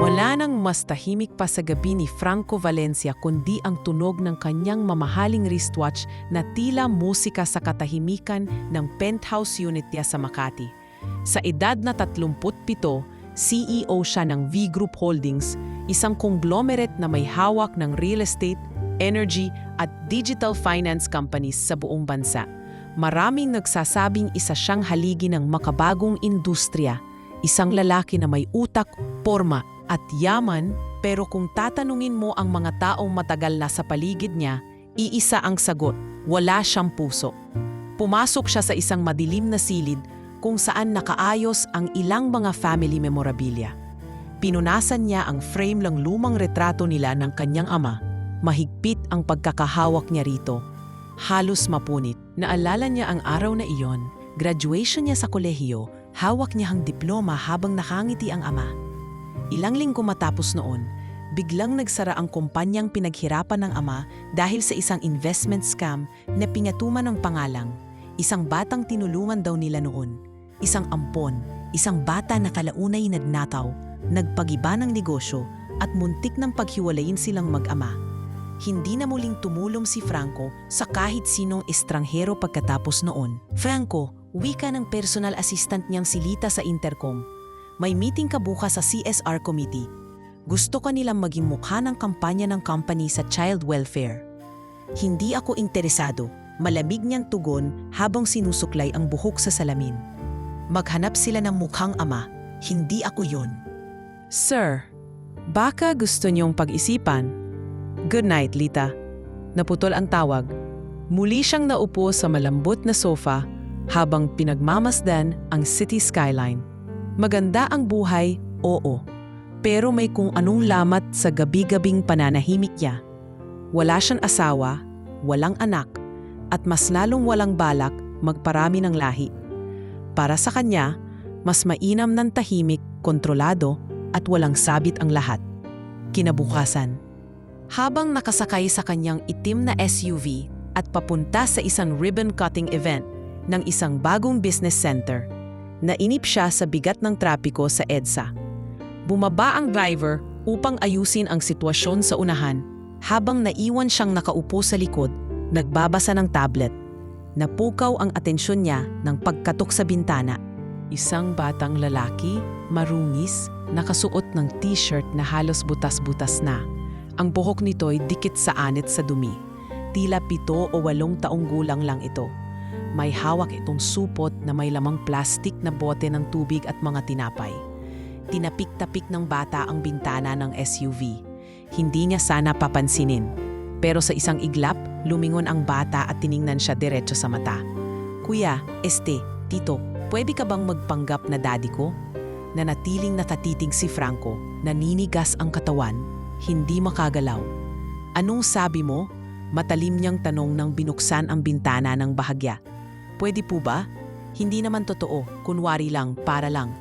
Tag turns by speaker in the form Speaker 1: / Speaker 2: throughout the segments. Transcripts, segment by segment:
Speaker 1: Wala nang mas tahimik pa sa gabi ni Franco Valencia kundi ang tunog ng kanyang mamahaling wristwatch na tila musika sa katahimikan ng penthouse unit niya sa Makati. Sa edad na 37, CEO siya ng V Group Holdings, isang conglomerate na may hawak ng real estate, energy at digital finance companies sa buong bansa. Maraming nagsasabing isa siyang haligi ng makabagong industriya, isang lalaki na may utak, porma at yaman, pero kung tatanungin mo ang mga taong matagal na sa paligid niya, iisa ang sagot, wala siyang puso. Pumasok siya sa isang madilim na silid kung saan nakaayos ang ilang mga family memorabilia. Pinunasan niya ang frame ng lumang retrato nila ng kanyang ama. Mahigpit ang pagkakahawak niya rito. Halos mapunit. Naalala niya ang araw na iyon, graduation niya sa kolehiyo, hawak niya ang diploma habang nakangiti ang ama. Ilang linggo matapos noon, biglang nagsara ang kumpanyang pinaghirapan ng ama dahil sa isang investment scam na pingatuman ng pangalang. Isang batang tinulungan daw nila noon. Isang ampon, isang bata na kalaunay nagnakaw, nagpagiba ng negosyo at muntik ng paghiwalayin silang mag-ama. Hindi na muling tumulong si Franco sa kahit sinong estranghero pagkatapos noon. Franco, wika ng personal assistant niyang si Lita sa intercom. May meeting ka bukas sa CSR committee. Gusto ka nilang maging mukha ng kampanya ng company sa child welfare. Hindi ako interesado, malamig niyang tugon habang sinusuklay ang buhok sa salamin. Maghanap sila ng mukhang ama, hindi ako yon. Sir, baka gusto niyong pag-isipan. Good night, Lita. Naputol ang tawag. Muli siyang naupo sa malambot na sofa habang pinagmamasdan ang city skyline. Maganda ang buhay, oo. Pero may kung anong lamat sa gabi-gabing pananahimik niya. Wala siyang asawa, walang anak, at mas lalong walang balak magparami ng lahi. Para sa kanya, mas mainam ng tahimik, kontrolado, at walang sabit ang lahat. Kinabukasan, habang nakasakay sa kanyang itim na SUV at papunta sa isang ribbon-cutting event ng isang bagong business center, nainip siya sa bigat ng trapiko sa EDSA. Bumaba ang driver upang ayusin ang sitwasyon sa unahan habang naiwan siyang nakaupo sa likod, nagbabasa ng tablet. Napukaw ang atensyon niya ng pagkatok sa bintana. Isang batang lalaki, marungis, nakasuot ng t-shirt na halos butas-butas na. Ang buhok nito'y dikit sa anit sa dumi. Tila 7 o 8 taong gulang lang ito. May hawak itong supot na may lamang plastik na bote ng tubig at mga tinapay. Tinapik-tapik ng bata ang bintana ng SUV. Hindi niya sana papansinin. Pero sa isang iglap, lumingon ang bata at tiningnan siya diretso sa mata. Kuya, tito, pwede ka bang magpanggap na daddy ko? Nanatiling nakatitig si Franco, naninigas ang katawan, hindi makagalaw. Anong sabi mo? Matalim niyang tanong nang binuksan ang bintana ng bahagya. Pwede po ba? Hindi naman totoo, kunwari lang, para lang.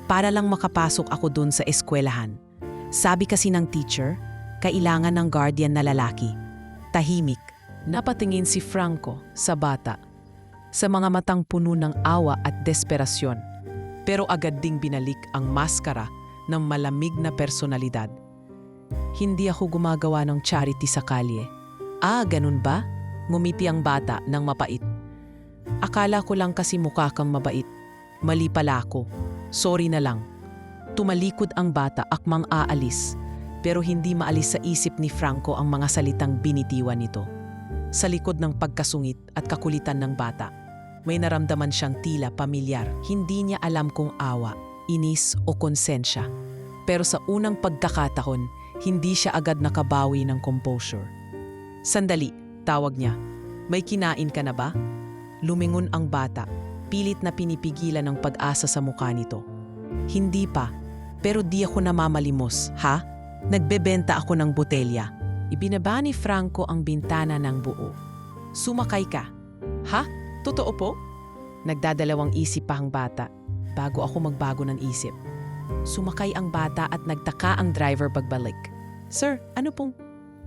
Speaker 1: Para lang makapasok ako dun sa eskwelahan. Sabi kasi ng teacher, kailangan ng guardian na lalaki. Tahimik. Napatingin si Franco sa bata. Sa mga matang puno ng awa at desperasyon. Pero agad ding binalik ang maskara ng malamig na personalidad. Hindi ako gumagawa ng charity sa kalye. Ah, ganun ba? Ngumiti ang bata ng mapait. Akala ko lang kasi mukha kang mabait. Mali pala ako. Sorry na lang. Tumalikod ang bata akmang aalis. Pero hindi maalis sa isip ni Franco ang mga salitang binitiwan nito. Sa likod ng pagkasungit at kakulitan ng bata, may naramdaman siyang tila pamilyar. Hindi niya alam kung awa, inis o konsensya. Pero sa unang pagkakataon, hindi siya agad nakabawi ng composure. Sandali, tawag niya. May kinain ka na ba? Lumingon ang bata, pilit na pinipigilan ng pag-asa sa mukha nito. Hindi pa, pero di ako namamalimos, ha? Nagbebenta ako ng botelya. Ibinaba ni Franco ang bintana ng buo. Sumakay ka. Ha? Totoo po? Nagdadalawang isip pa ang bata, bago ako magbago ng isip. Sumakay ang bata at nagtaka ang driver pagbalik. Sir, ano pong?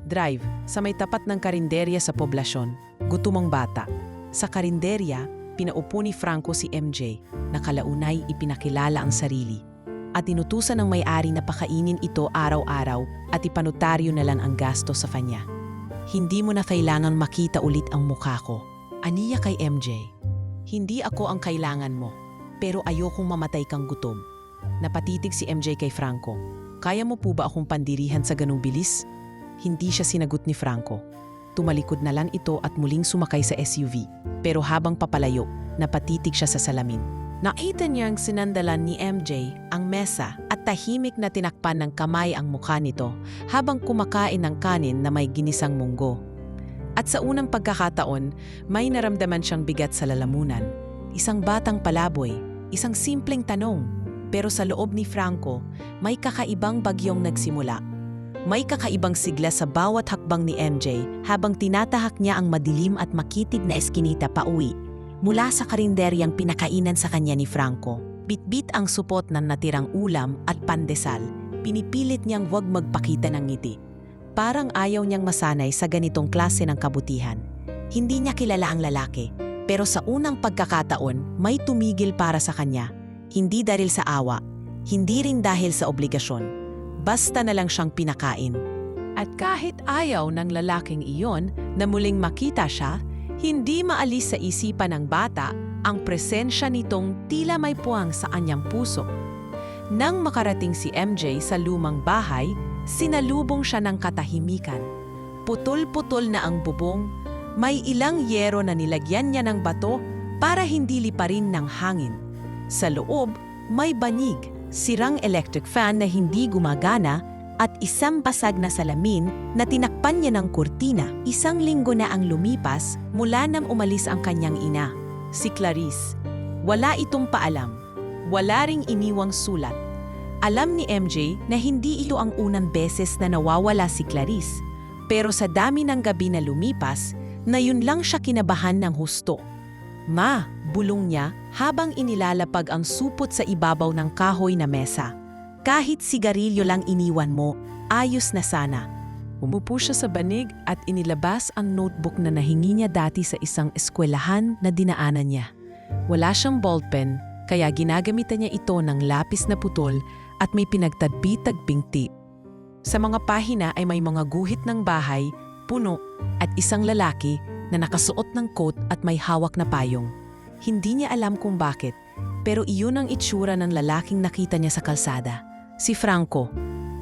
Speaker 1: Drive, sa may tapat ng karinderya sa poblasyon. Gutom ang bata. Sa karinderya, pinaupo ni Franco si MJ na kalaunay ipinakilala ang sarili at inutusan ng may-ari na pakainin ito araw-araw at ipanutaryo na lang ang gasto sa kanya. Hindi mo na kailangan makita ulit ang mukha ko. Aniya kay MJ. Hindi ako ang kailangan mo, pero ayokong mamatay kang gutom. Napatitig si MJ kay Franco. Kaya mo po ba akong pandirihan sa ganung bilis? Hindi siya sinagot ni Franco. Tumalikod na lang ito at muling sumakay sa SUV. Pero habang papalayo, napatitig siya sa salamin. Nakita niyang sinandalan ni MJ ang mesa at tahimik na tinakpan ng kamay ang mukha nito habang kumakain ng kanin na may ginisang munggo. At sa unang pagkakataon, may naramdaman siyang bigat sa lalamunan. Isang batang palaboy, isang simpleng tanong. Pero sa loob ni Franco, may kakaibang bagyong nagsimula. May kakaibang sigla sa bawat hakbang ni MJ habang tinatahak niya ang madilim at makitig na eskinita pauwi. Mula sa karinderyang pinakainan sa kanya ni Franco, bitbit ang supot ng natirang ulam at pandesal. Pinipilit niyang huwag magpakita ng ngiti. Parang ayaw niyang masanay sa ganitong klase ng kabutihan. Hindi niya kilala ang lalaki, pero sa unang pagkakataon, may tumigil para sa kanya. Hindi dahil sa awa, hindi rin dahil sa obligasyon. Basta na lang siyang pinakain. At kahit ayaw ng lalaking iyon na muling makita siya, hindi maalis sa isipan ng bata ang presensya nitong tila may puwang sa anyang puso. Nang makarating si MJ sa lumang bahay, sinalubong siya ng katahimikan. Putol-putol na ang bubong, may ilang yero na nilagyan niya ng bato para hindi liparin ng hangin. Sa loob, may banig, sirang electric fan na hindi gumagana at isang basag na salamin na tinakpan niya ng kurtina. Isang linggo na ang lumipas mula nang umalis ang kanyang ina, si Clarice. Wala itong paalam, wala ring iniwang sulat. Alam ni MJ na hindi ito ang unang beses na nawawala si Clarice, pero sa dami ng gabi na lumipas, na yun lang siya kinabahan ng husto. Ma, bulong niya habang inilalapag ang supot sa ibabaw ng kahoy na mesa. Kahit sigarilyo lang iniwan mo, ayos na sana. Umupo siya sa banig at inilabas ang notebook na nahingi niya dati sa isang eskwelahan na dinaanan niya. Wala siyang ballpen, kaya ginagamitan niya ito ng lapis na putol at may pinagtagpi-tagping tip. Sa mga pahina ay may mga guhit ng bahay, puno at isang lalaki na nakasuot ng coat at may hawak na payong. Hindi niya alam kung bakit, pero iyon ang itsura ng lalaking nakita niya sa kalsada. Si Franco.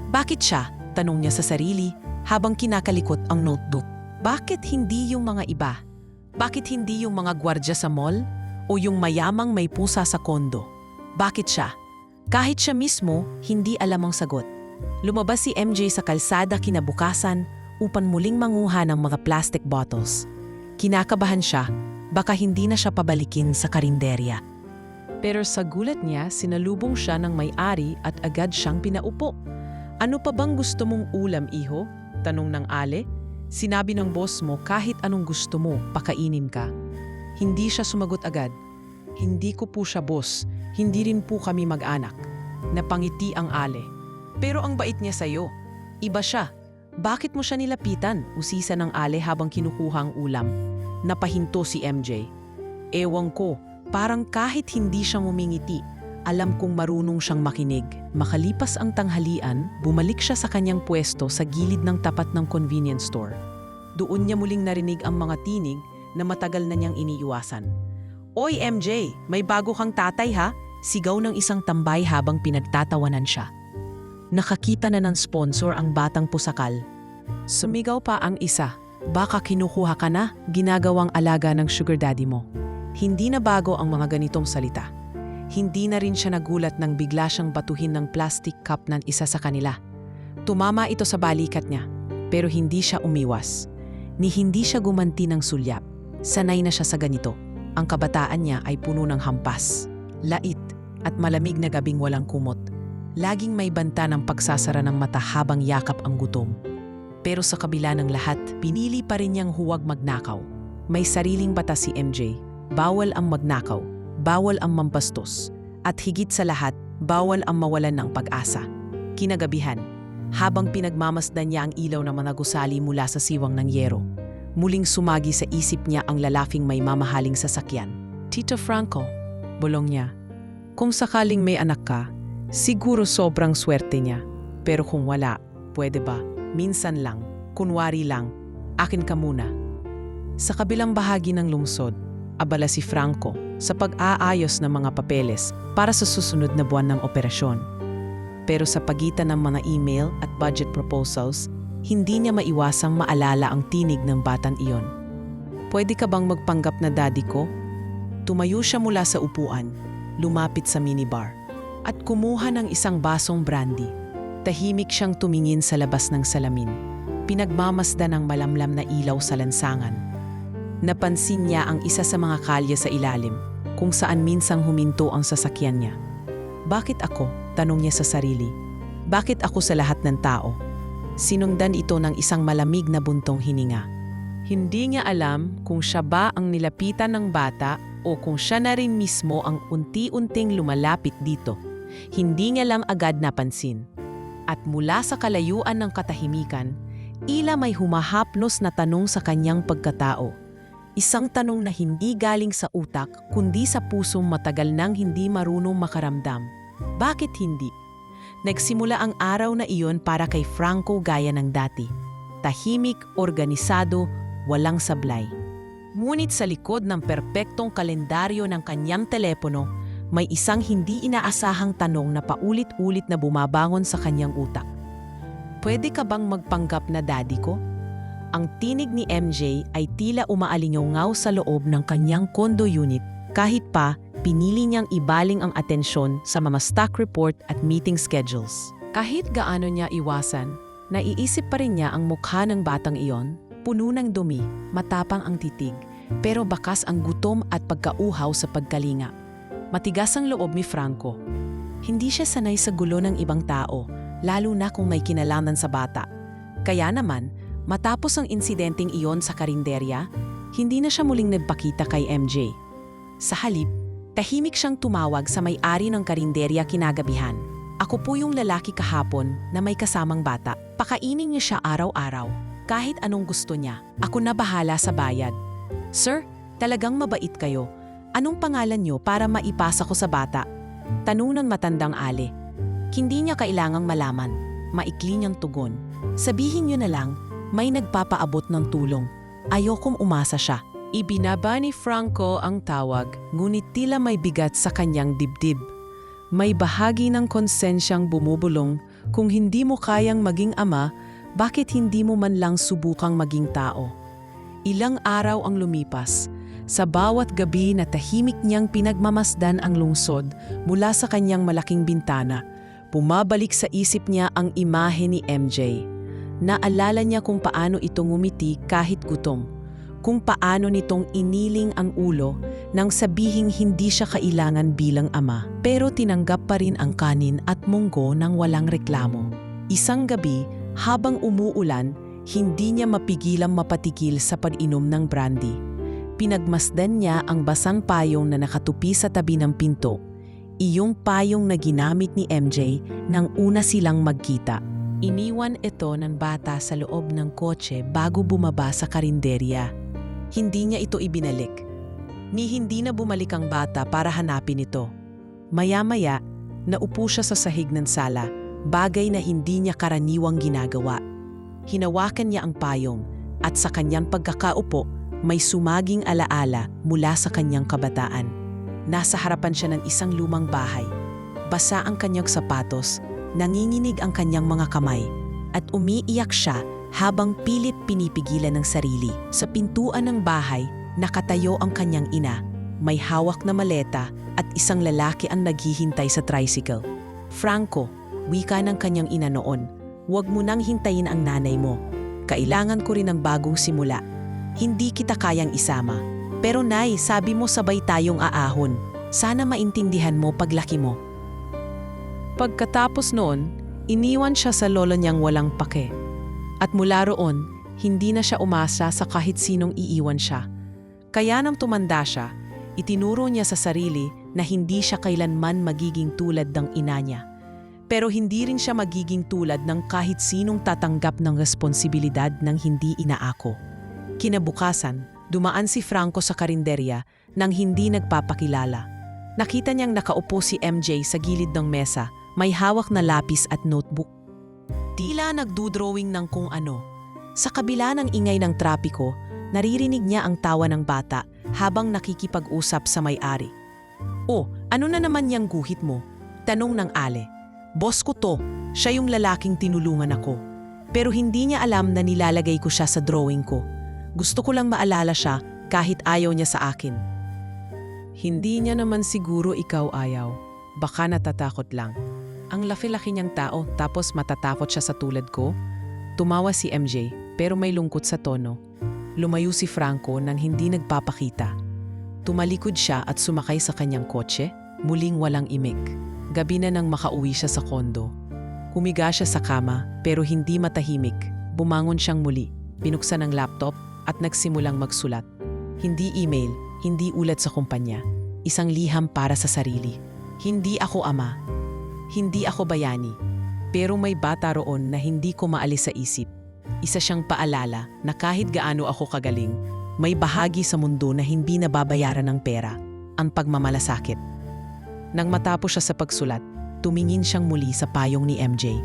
Speaker 1: Bakit siya? Tanong niya sa sarili habang kinakalikot ang notebook. Bakit hindi yung mga iba? Bakit hindi yung mga gwardya sa mall? O yung mayamang may pusa sa kondo? Bakit siya? Kahit siya mismo, hindi alam ang sagot. Lumabas si MJ sa kalsada kinabukasan upang muling manguha ng mga plastic bottles. Kinakabahan siya, baka hindi na siya pabalikin sa karinderya. Pero sa gulat niya, sinalubong siya ng may-ari at agad siyang pinaupo. Ano pa bang gusto mong ulam, iho? Tanong ng Ale. Sinabi ng boss mo kahit anong gusto mo, pakainin ka. Hindi siya sumagot agad. Hindi ko po siya boss, hindi rin po kami mag-anak. Napangiti ang Ale. Pero ang bait niya sa'yo. Iba siya. Bakit mo siya nilapitan? Usisa ng Ale habang kinukuha ang ulam. Napahinto si MJ. Ewan ko. Parang kahit hindi siya ngumingiti, alam kong marunong siyang makinig. Makalipas ang tanghalian, bumalik siya sa kanyang pwesto sa gilid ng tapat ng convenience store. Doon niya muling narinig ang mga tinig na matagal na niyang iniiwasan. Oy MJ, may bago kang tatay ha? Sigaw ng isang tambay habang pinagtatawanan siya. Nakakita na ng sponsor ang batang pusakal. Sumigaw pa ang isa. Baka kinukuha ka na, ginagawang alaga ng sugar daddy mo. Hindi na bago ang mga ganitong salita. Hindi na rin siya nagulat nang bigla siyang batuhin ng plastic cup ng isa sa kanila. Tumama ito sa balikat niya, pero hindi siya umiwas. Ni hindi siya gumanti ng sulyap. Sanay na siya sa ganito. Ang kabataan niya ay puno ng hampas, lait, at malamig na gabing walang kumot. Laging may banta ng pagsasara ng mata habang yakap ang gutom. Pero sa kabila ng lahat, pinili pa rin niyang huwag magnakaw. May sariling batas si MJ. Bawal ang magnakaw, bawal ang mampastos, at higit sa lahat, bawal ang mawalan ng pag-asa. Kinagabihan, habang pinagmamasdan niya ang ilaw na managusali mula sa siwang ng yero, muling sumagi sa isip niya ang lalaking may mamahaling sasakyan. Tito Franco, bulong niya. Kung sakaling may anak ka, siguro sobrang swerte niya. Pero kung wala, pwede ba? Minsan lang, kunwari lang, akin ka muna. Sa kabilang bahagi ng lungsod, abala si Franco sa pag-aayos ng mga papeles para sa susunod na buwan ng operasyon. Pero sa pagitan ng mga email at budget proposals, hindi niya maiwasang maalala ang tinig ng batang iyon. Pwede ka bang magpanggap na daddy ko? Tumayo siya mula sa upuan, lumapit sa minibar, at kumuha ng isang basong brandy. Tahimik siyang tumingin sa labas ng salamin. Pinagmamasdan ng malamlam na ilaw sa lansangan. Napansin niya ang isa sa mga kalye sa ilalim, kung saan minsang huminto ang sasakyan niya. Bakit ako? Tanong niya sa sarili. Bakit ako sa lahat ng tao? Sinundan ito ng isang malamig na buntong hininga. Hindi niya alam kung siya ba ang nilapitan ng bata o kung siya na rin mismo ang unti-unting lumalapit dito. Hindi niya lang agad napansin. At mula sa kalayuan ng katahimikan, ila may humahaplos na tanong sa kanyang pagkatao. Isang tanong na hindi galing sa utak kundi sa pusong matagal nang hindi marunong makaramdam. Bakit hindi? Nagsimula ang araw na iyon para kay Franco gaya ng dati. Tahimik, organisado, walang sablay. Ngunit sa likod ng perpektong kalendaryo ng kanyang telepono, may isang hindi inaasahang tanong na paulit-ulit na bumabangon sa kanyang utak. Pwede ka bang magpanggap na daddy ko? Ang tinig ni MJ ay tila umaalingaw sa loob ng kanyang condo unit kahit pa pinili niyang ibaling ang atensyon sa mga stock report at meeting schedules. Kahit gaano niya iwasan, naiisip pa rin niya ang mukha ng batang iyon. Puno ng dumi, matapang ang titig, pero bakas ang gutom at pagkauhaw sa pagkalinga. Matigas ang loob ni Franco. Hindi siya sanay sa gulo ng ibang tao, lalo na kung may kinalaman sa bata. Kaya naman, matapos ang insidenteng iyon sa karinderya, hindi na siya muling nagpakita kay MJ. Sa halip, tahimik siyang tumawag sa may-ari ng karinderya kinagabihan. Ako po yung lalaki kahapon na may kasamang bata. Pakainin niyo siya araw-araw. Kahit anong gusto niya, ako na bahala sa bayad. Sir, talagang mabait kayo. Anong pangalan niyo para maipasa ko sa bata? Tanong ng matandang ale. Hindi niya kailangang malaman. Maikli niyang tugon. Sabihin niyo na lang, may nagpapaabot ng tulong. Ayokong umasa siya. Ibinaba ni Franco ang tawag, ngunit tila may bigat sa kanyang dibdib. May bahagi ng konsensyang bumubulong, kung hindi mo kayang maging ama, bakit hindi mo man lang subukang maging tao? Ilang araw ang lumipas. Sa bawat gabi na tahimik niyang pinagmamasdan ang lungsod mula sa kanyang malaking bintana, bumabalik sa isip niya ang imahe ni MJ. Naalala niya kung paano ito ngumiti kahit gutom, kung paano nitong iniling ang ulo nang sabihing hindi siya kailangan bilang ama, pero tinanggap pa rin ang kanin at munggo nang walang reklamo. Isang gabi, habang umuulan, hindi niya mapigilang mapatigil sa pag-inom ng brandy. Pinagmasdan niya ang basang payong na nakatupi sa tabi ng pinto, iyong payong na ginamit ni MJ nang una silang magkita. Iniwan ito ng bata sa loob ng kotse bago bumaba sa karinderya. Hindi niya ito ibinalik. Ni hindi na bumalik ang bata para hanapin ito. Maya-maya, naupo siya sa sahig ng sala, bagay na hindi niya karaniwang ginagawa. Hinawakan niya ang payong at sa kanyang pagkakaupo, may sumaging alaala mula sa kanyang kabataan. Nasa harapan siya ng isang lumang bahay. Basa ang kanyang sapatos, nanginginig ang kanyang mga kamay, at umiiyak siya habang pilit pinipigilan ng sarili. Sa pintuan ng bahay, nakatayo ang kanyang ina. May hawak na maleta at isang lalaki ang naghihintay sa tricycle. Franco, wika ng kanyang ina noon, huwag mo nang hintayin ang nanay mo. Kailangan ko rin ng bagong simula. Hindi kita kayang isama. Pero nay, sabi mo sabay tayong aahon. Sana maintindihan mo paglaki mo. Pagkatapos noon, iniwan siya sa lolo niyang walang pake. At mula roon, hindi na siya umasa sa kahit sinong iiwan siya. Kaya nang tumanda siya, itinuro niya sa sarili na hindi siya kailanman magiging tulad ng ina niya. Pero hindi rin siya magiging tulad ng kahit sinong tatanggap ng responsibilidad ng hindi inaako. Kinabukasan, dumaan si Franco sa karinderya nang hindi nagpapakilala. Nakita niyang nakaupo si MJ sa gilid ng mesa, may hawak na lapis at notebook. Tila nagdudrawing ng kung ano. Sa kabila ng ingay ng trapiko, naririnig niya ang tawa ng bata habang nakikipag-usap sa may-ari. "Oh, ano na naman yang guhit mo?" tanong ng Ale. "Boss ko to, siya yung lalaking tinulungan ako. Pero hindi niya alam na nilalagay ko siya sa drawing ko. Gusto ko lang maalala siya kahit ayaw niya sa akin." "Hindi niya naman siguro ikaw ayaw. Baka natatakot lang. Ang laki-laki niyang tao tapos matatakot siya sa tulad ko?" Tumawa si MJ pero may lungkot sa tono. Lumayo si Franco nang hindi nagpapakita. Tumalikod siya at sumakay sa kanyang kotse, muling walang imik. Gabi na nang makauwi siya sa kondo. Humiga siya sa kama pero hindi matahimik. Bumangon siyang muli, binuksan ang laptop at nagsimulang magsulat. Hindi email, hindi ulat sa kumpanya. Isang liham para sa sarili. Hindi ako ama. Hindi ako bayani. Pero may bata roon na hindi ko maalis sa isip. Isa siyang paalala na kahit gaano ako kagaling, may bahagi sa mundo na hindi nababayaran ng pera, ang pagmamalasakit. Nang matapos siya sa pagsulat, tumingin siyang muli sa payong ni MJ.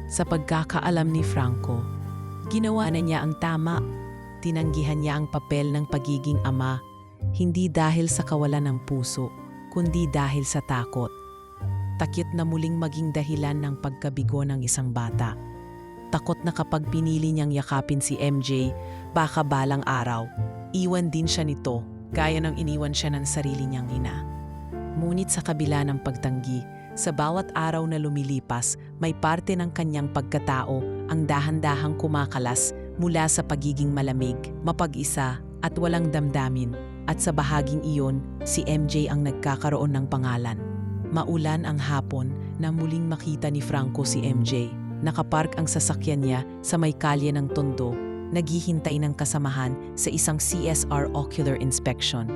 Speaker 1: Sa pagkakaalam ni Franco, ginawa na niya ang tama. Tinanggihan niya ang papel ng pagiging ama, hindi dahil sa kawalan ng puso, kundi dahil sa takot. Takot na muling maging dahilan ng pagkabigo ng isang bata. Takot na kapag pinili niyang yakapin si MJ, baka balang araw, iwan din siya nito, gaya ng iniwan siya ng sarili niyang ina. Ngunit sa kabila ng pagtanggi, sa bawat araw na lumilipas, may parte ng kanyang pagkatao ang dahan-dahang kumakalas mula sa pagiging malamig, mapag-isa at walang damdamin. At sa bahaging iyon, si MJ ang nagkakaroon ng pangalan. Maulan ang hapon na muling makita ni Franco si MJ. Nakapark ang sasakyan niya sa may kalye ng Tondo, naghihintay ng kasamahan sa isang CSR ocular inspection.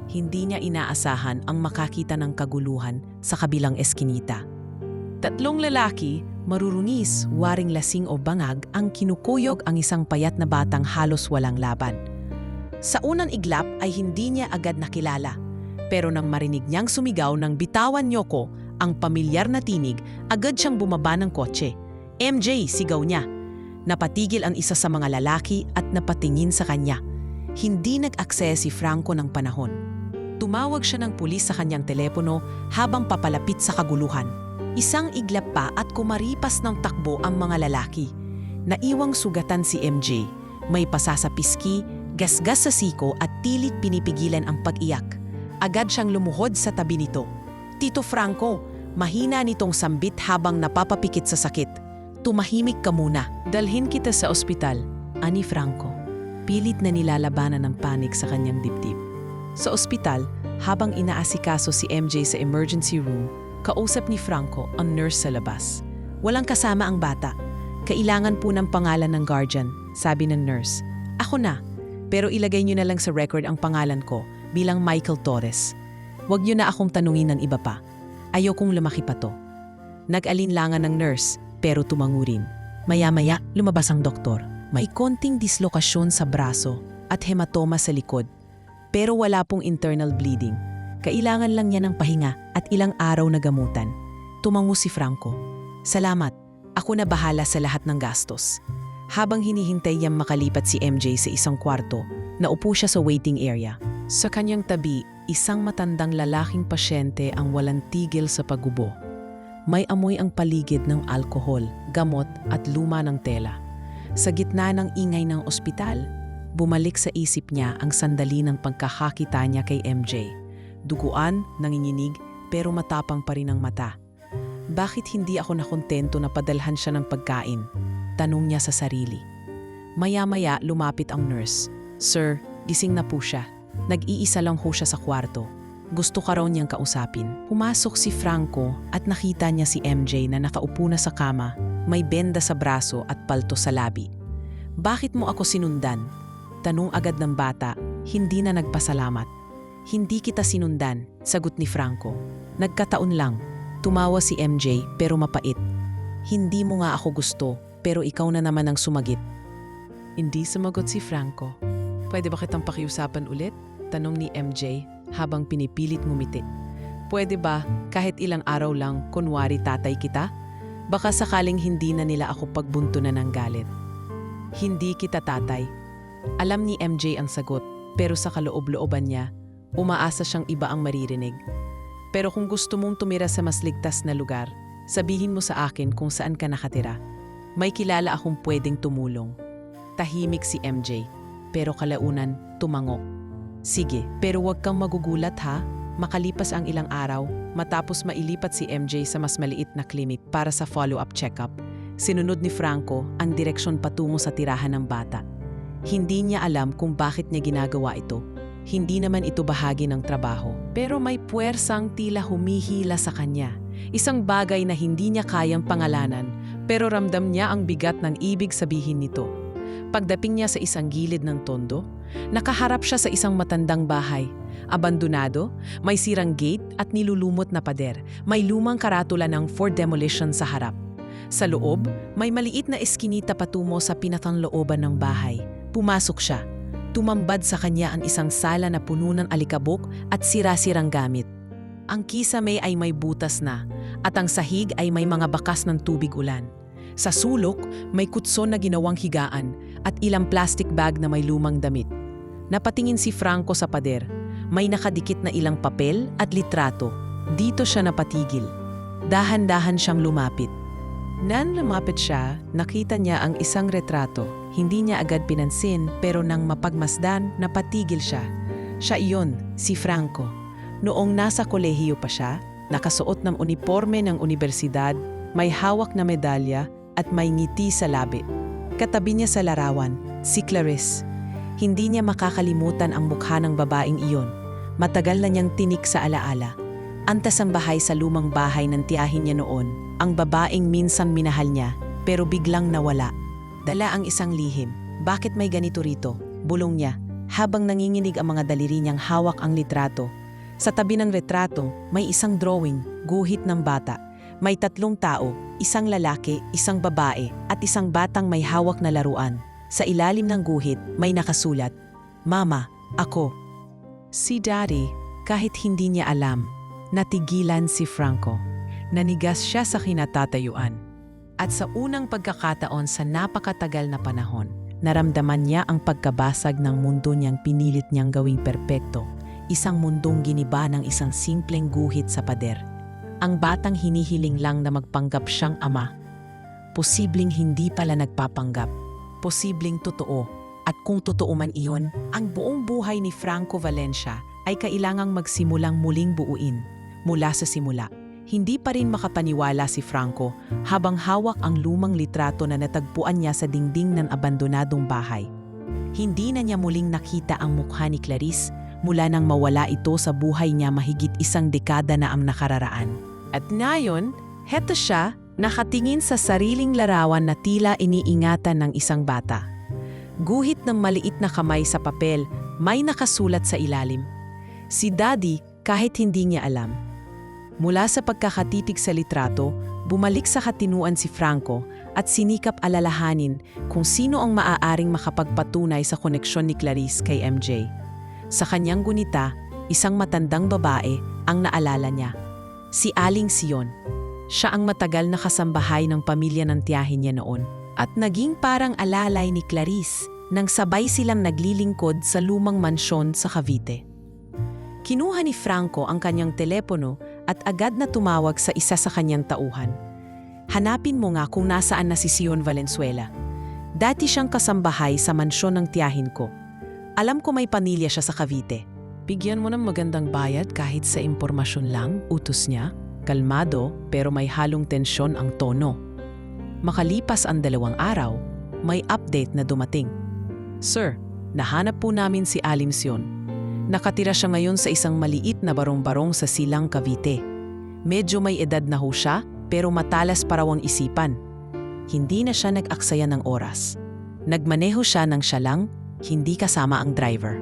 Speaker 1: Hindi niya inaasahan ang makakita ng kaguluhan sa kabilang eskinita. Tatlong lalaki, marurungis, waring lasing o bangag ang kinukuyog ang isang payat na batang halos walang laban. Sa unang iglap ay hindi niya agad nakilala. Pero nang marinig niyang sumigaw ng "Bitawan niyo ko," ang pamilyar na tinig, agad siyang bumaba ng kotse. "MJ!" sigaw niya. Napatigil ang isa sa mga lalaki at napatingin sa kanya. Hindi nag-aksaya si Franco ng panahon. Tumawag siya ng pulis sa kanyang telepono habang papalapit sa kaguluhan. Isang iglap pa at kumaripas ng takbo ang mga lalaki. Naiwang sugatan si MJ. May pasa sa piski, gasgas sa siko at tilit pinipigilan ang pag-iyak. Agad siyang lumuhod sa tabi nito. "Tito Franco," mahina nitong sambit habang napapapikit sa sakit. "Tumahimik ka muna. Dalhin kita sa ospital," ani Franco. Pilit na nilalabanan ng panik sa kanyang dibdib. Sa ospital, habang inaasikaso si MJ sa emergency room, kausap ni Franco ang nurse sa labas. "Walang kasama ang bata. Kailangan po ng pangalan ng guardian," sabi ng nurse. "Ako na, pero ilagay niyo na lang sa record ang pangalan ko bilang Michael Torres. Huwag niyo na akong tanungin ng iba pa. Ayokong lumaki pa to." Nag-alinlangan ng nurse, pero tumango rin. Maya-maya, lumabas ang doktor. May konting dislokasyon sa braso at hematoma sa likod. Pero wala pong internal bleeding. Kailangan lang niya ng pahinga at ilang araw na gamutan. Tumango si Franco. "Salamat. Ako na bahala sa lahat ng gastos." Habang hinihintay niyang makalipat si MJ sa isang kwarto, naupo siya sa waiting area. Sa kanyang tabi, isang matandang lalaking pasyente ang walang tigil sa paggubo. May amoy ang paligid ng alkohol, gamot at luma ng tela. Sa gitna ng ingay ng ospital, bumalik sa isip niya ang sandali ng pagkakakita niya kay MJ. Duguan, nanginginig, pero matapang pa rin ang mata. "Bakit hindi ako nakontento na padalhan siya ng pagkain?" tanong niya sa sarili. Maya-maya lumapit ang nurse. "Sir, gising na po siya. Nag-iisa lang ho siya sa kwarto. Gusto ka raw niyang kausapin." Pumasok si Franco at nakita niya si MJ na nakaupo na sa kama, may benda sa braso at palto sa labi. "Bakit mo ako sinundan?" tanong agad ng bata, hindi na nagpasalamat. "Hindi kita sinundan," sagot ni Franco. "Nagkataon lang." Tumawa si MJ pero mapait. "Hindi mo nga ako gusto, pero ikaw na naman ang sumagit." Hindi sumagot si Franco. "Pwede ba kitang pakiusapan ulit?" tanong ni MJ habang pinipilit ngumiti. Pwede ba kahit ilang araw lang kunwari tatay kita? Baka sakaling hindi na nila ako pagbuntunan ng galit. Hindi kita tatay. Alam ni MJ ang sagot, pero sa kaloob-looban niya, umaasa siyang iba ang maririnig. Pero kung gusto mong tumira sa mas ligtas na lugar, sabihin mo sa akin kung saan ka nakatira. May kilala akong pwedeng tumulong. Tahimik si MJ, pero kalaunan tumangok. Sige, pero huwag kang magugulat ha. Makalipas ang ilang araw, matapos mailipat si MJ sa mas maliit na klinik para sa follow-up check-up, sinunod ni Franco ang direksyon patungo sa tirahan ng bata. Hindi niya alam kung bakit niya ginagawa ito. Hindi naman ito bahagi ng trabaho, pero may puwersang tila humihila sa kanya. Isang bagay na hindi niya kayang pangalanan, pero ramdam niya ang bigat ng ibig sabihin nito. Pagdating niya sa isang gilid ng tondo, nakaharap siya sa isang matandang bahay. Abandonado, may sirang gate at nilulumot na pader. May lumang karatula ng for demolition sa harap. Sa loob, may maliit na eskinita patungo sa pinakanlooban ng bahay. Pumasok siya. Tumambad sa kanya ang isang sala na puno ng alikabok at sira-sirang gamit. Ang kisame ay may butas na, at ang sahig ay may mga bakas ng tubig ulan. Sa sulok, may kutson na ginawang higaan at ilang plastic bag na may lumang damit. Napatingin si Franco sa pader. May nakadikit na ilang papel at litrato. Dito siya napatigil. Dahan-dahan siyang lumapit. Nang lumapit siya, nakita niya ang isang retrato. Hindi niya agad pinansin, pero nang mapagmasdan, napatigil siya. Siya iyon, si Franco. Noong nasa kolehiyo pa siya, nakasuot ng uniforme ng unibersidad, may hawak na medalya at may ngiti sa labi. Katabi niya sa larawan, si Clarice. Hindi niya makakalimutan ang mukha ng babaeng iyon. Matagal na niyang tinik sa alaala. Antas ang bahay sa lumang bahay ng tiyahin niya noon. Ang babaeng minsang minahal niya, pero biglang nawala. Dala ang isang lihim. Bakit may ganito rito? Bulong niya, habang nanginginig ang mga daliri niyang hawak ang litrato. Sa tabi ng retrato, may isang drawing, guhit ng bata. May 3 tao, isang lalaki, isang babae, at isang batang may hawak na laruan. Sa ilalim ng guhit, may nakasulat, "Mama, ako." Si Daddy, kahit hindi niya alam, natigilan si Franco. Nanigas siya sa kinatatayuan. At sa unang pagkakataon sa napakatagal na panahon, naramdaman niya ang pagkabasag ng mundo niyang pinilit niyang gawing perpekto. Isang mundong giniba ng isang simpleng guhit sa pader. Ang batang hinihiling lang na magpanggap siyang ama. Posibleng hindi pala nagpapanggap. Posibleng totoo. At kung totoo man iyon, ang buong buhay ni Franco Valencia ay kailangang magsimulang muling buuin. Mula sa simula. Hindi pa rin makapaniwala si Franco habang hawak ang lumang litrato na natagpuan niya sa dingding ng abandonadong bahay. Hindi na niya muling nakita ang mukha ni Clarice mula nang mawala ito sa buhay niya mahigit 1 dekada na ang nakararaan. At ngayon, heto siya, nakatingin sa sariling larawan na tila iniingatan ng isang bata. Guhit ng maliit na kamay sa papel, may nakasulat sa ilalim. Si Daddy kahit hindi niya alam. Mula sa pagkakatitig sa litrato, bumalik sa katinuan si Franco at sinikap alalahanin kung sino ang maaaring makapagpatunay sa koneksyon ni Clarice kay MJ. Sa kanyang gunita, isang matandang babae ang naalala niya. Si Aling Sion. Siya ang matagal na kasambahay ng pamilya ng tiyahin niya noon. At naging parang alalay ni Clarice nang sabay silang naglilingkod sa lumang mansyon sa Cavite. Kinuha ni Franco ang kanyang telepono at agad na tumawag sa isa sa kanyang tauhan. Hanapin mo nga kung nasaan na si Sion Valenzuela. Dati siyang kasambahay sa mansyon ng tiyahin ko. Alam ko may pamilya siya sa Cavite. Bigyan mo ng magandang bayad kahit sa impormasyon lang, utos niya. Kalmado pero may halong tensyon ang tono. Makalipas ang 2 araw, may update na dumating. Sir, nahanap po namin si Aling Sion. Nakatira siya ngayon sa isang maliit na barong-barong sa Silang, Cavite. Medyo may edad na ho siya, pero matalas pa raw ang isipan. Hindi na siya nag-aksaya ng oras. Nagmaneho siya ng siya lang, hindi kasama ang driver.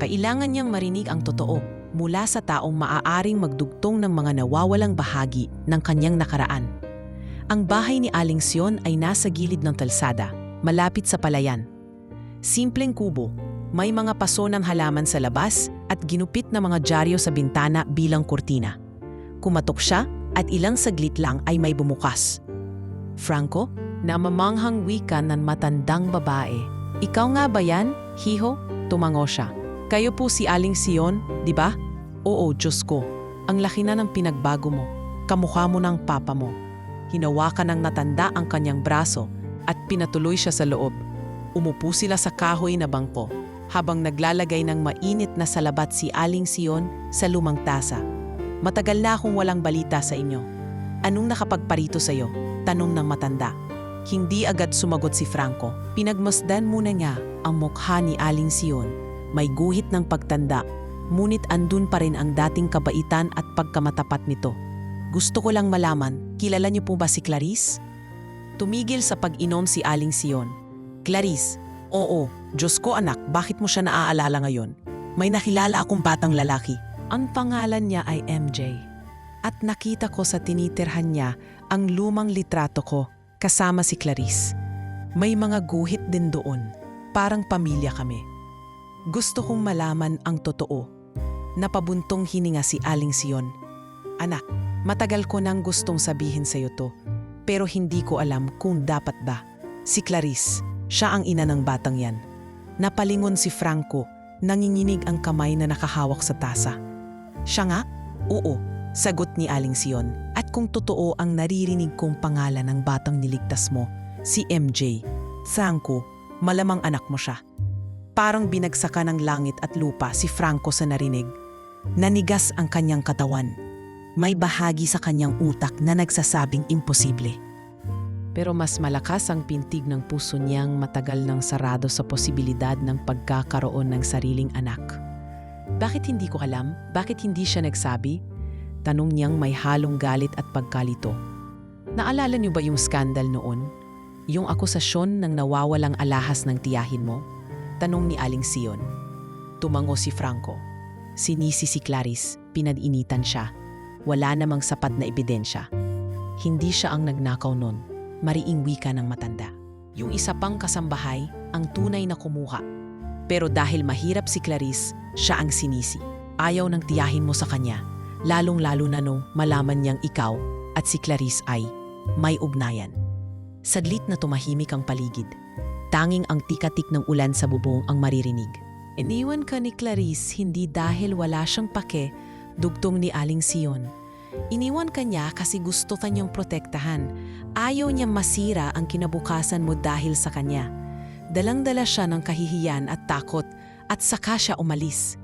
Speaker 1: Kailangan niyang marinig ang totoo mula sa taong maaaring magdugtong ng mga nawawalang bahagi ng kanyang nakaraan. Ang bahay ni Aling Sion ay nasa gilid ng kalsada, malapit sa palayan. Simpleng kubo, May mga paso ng halaman sa labas at ginupit na mga dyaryo sa bintana bilang kurtina. Kumatok siya at ilang saglit lang ay may bumukas. Franco, na mamanghang wika ng matandang babae. Ikaw nga ba yan, Hiho? Tumango siya. Kayo po si Aling Sion, di ba? Oo, Diyos ko. Ang laki na ng pinagbago mo. Kamukha mo ng papa mo. Hinawakan ng natanda ang kanyang braso at pinatuloy siya sa loob. Umupo sila sa kahoy na bangko habang naglalagay ng mainit na salabat si Aling Sion sa lumang tasa. Matagal na akong walang balita sa inyo. Anong nakapagparito sa iyo? Tanong ng matanda. Hindi agad sumagot si Franco. Pinagmasdan muna niya ang mukha ni Aling Sion. May guhit ng pagtanda, ngunit andun pa rin ang dating kabaitan at pagkamatapat nito. Gusto ko lang malaman, kilala niyo po ba si Clarice? Tumigil sa pag-inom si Aling Sion. Clarice, oo, Diyos ko anak, bakit mo siya naaalala ngayon? May nakilala akong batang lalaki. Ang pangalan niya ay MJ. At nakita ko sa tinitirhan niya ang lumang litrato ko kasama si Clarice. May mga guhit din doon, parang pamilya kami. Gusto kong malaman ang totoo. Napabuntong hininga si Aling Sion. Anak, matagal ko nang gustong sabihin sa iyo to, pero hindi ko alam kung dapat ba. Si Clarice, siya ang ina ng batang yan. Napalingon si Franco, nanginginig ang kamay na nakahawak sa tasa. Siya nga? Oo, sagot ni Aling Sion. At kung totoo ang naririnig kong pangalan ng batang niligtas mo, si MJ, Franco, malamang anak mo siya. Parang binagsakan ng langit at lupa si Franco sa narinig. Nanigas ang kanyang katawan. May bahagi sa kanyang utak na nagsasabing imposible. Pero mas malakas ang pintig ng puso niyang matagal nang sarado sa posibilidad ng pagkakaroon ng sariling anak. Bakit hindi ko alam? Bakit hindi siya nagsabi? Tanong niyang may halong galit at pagkalito. Naalala niyo ba yung skandal noon? Yung akusasyon ng nawawalang alahas ng tiyahin mo? Tanong ni Aling Sion. Tumango si Franco. Sinisi si Clarice, pinag-initan siya. Wala namang sapat na ebidensya. Hindi siya ang nagnakaw nun, mariing wika ng matanda. Yung isa pang kasambahay, ang tunay na kumuha. Pero dahil mahirap si Clarice, siya ang sinisi. Ayaw ng tiyahin mo sa kanya, lalong-lalo na nung malaman niyang ikaw at si Clarice ay may ugnayan. Saglit na tumahimik ang paligid. Tanging ang tikatik ng ulan sa bubong ang maririnig. Iniwan ka ni Clarice hindi dahil wala siyang pake, dugtong ni Aling Sion. Iniwan ka niya kasi gusto ka niyang protektahan. Ayaw niya masira ang kinabukasan mo dahil sa kanya. Dalang-dala siya ng kahihiyan at takot at saka siya umalis.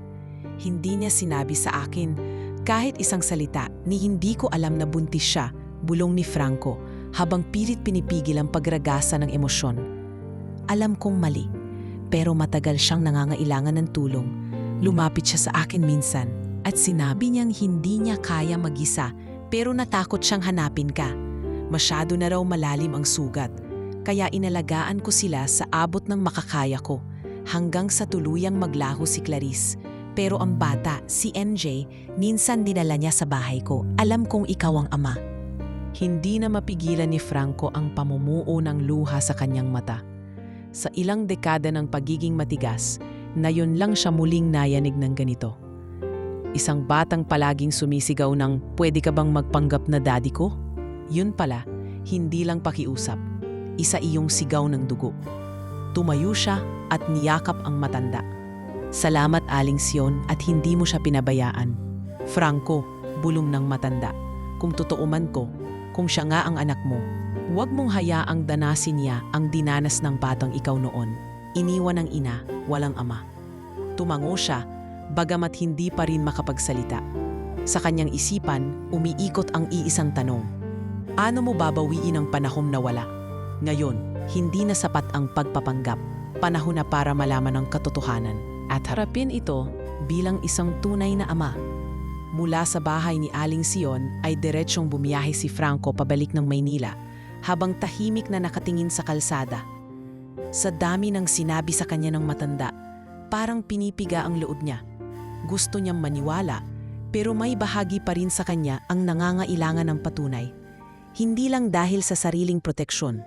Speaker 1: Hindi niya sinabi sa akin kahit isang salita ni hindi ko alam na buntis siya, bulong ni Franco habang pilit pinipigil ang pagragasa ng emosyon. Alam kong mali, pero matagal siyang nangangailangan ng tulong. Lumapit siya sa akin minsan at sinabi niyang hindi niya kaya mag-isa pero natakot siyang hanapin ka. Masyado na raw malalim ang sugat, kaya inalagaan ko sila sa abot ng makakaya ko hanggang sa tuluyang maglaho si Clarice. Pero ang bata, si MJ, minsan dinala niya sa bahay ko. Alam kong ikaw ang ama. Hindi na mapigilan ni Franco ang pamumuo ng luha sa kanyang mata. Sa ilang dekada ng pagiging matigas, na yun lang siya muling nayanig ng ganito. Isang batang palaging sumisigaw ng, "Pwede ka bang magpanggap na daddy ko?" Yun pala, hindi lang pakiusap. Isa iyong sigaw ng dugo. Tumayo siya at niyakap ang matanda. Salamat Aling Sion at hindi mo siya pinabayaan. Franco, bulong ng matanda. Kung totoo man ko, kung siya nga ang anak mo, huwag mong hayaang danasin niya ang dinanas ng batang ikaw noon. Iniwan ng ina, walang ama. Tumango siya, bagamat hindi pa rin makapagsalita. Sa kanyang isipan, umiikot ang iisang tanong. Ano mo babawiin ang panahong nawala? Ngayon, hindi na sapat ang pagpapanggap. Panahon na para malaman ang katotohanan. At harapin ito bilang isang tunay na ama. Mula sa bahay ni Aling Sion ay diretsyong bumiyahe si Franco pabalik ng Maynila habang tahimik na nakatingin sa kalsada. Sa dami ng sinabi sa kanya ng matanda, parang pinipiga ang loob niya. Gusto niyang maniwala, pero may bahagi pa rin sa kanya ang nangangailangan ng patunay. Hindi lang dahil sa sariling proteksyon,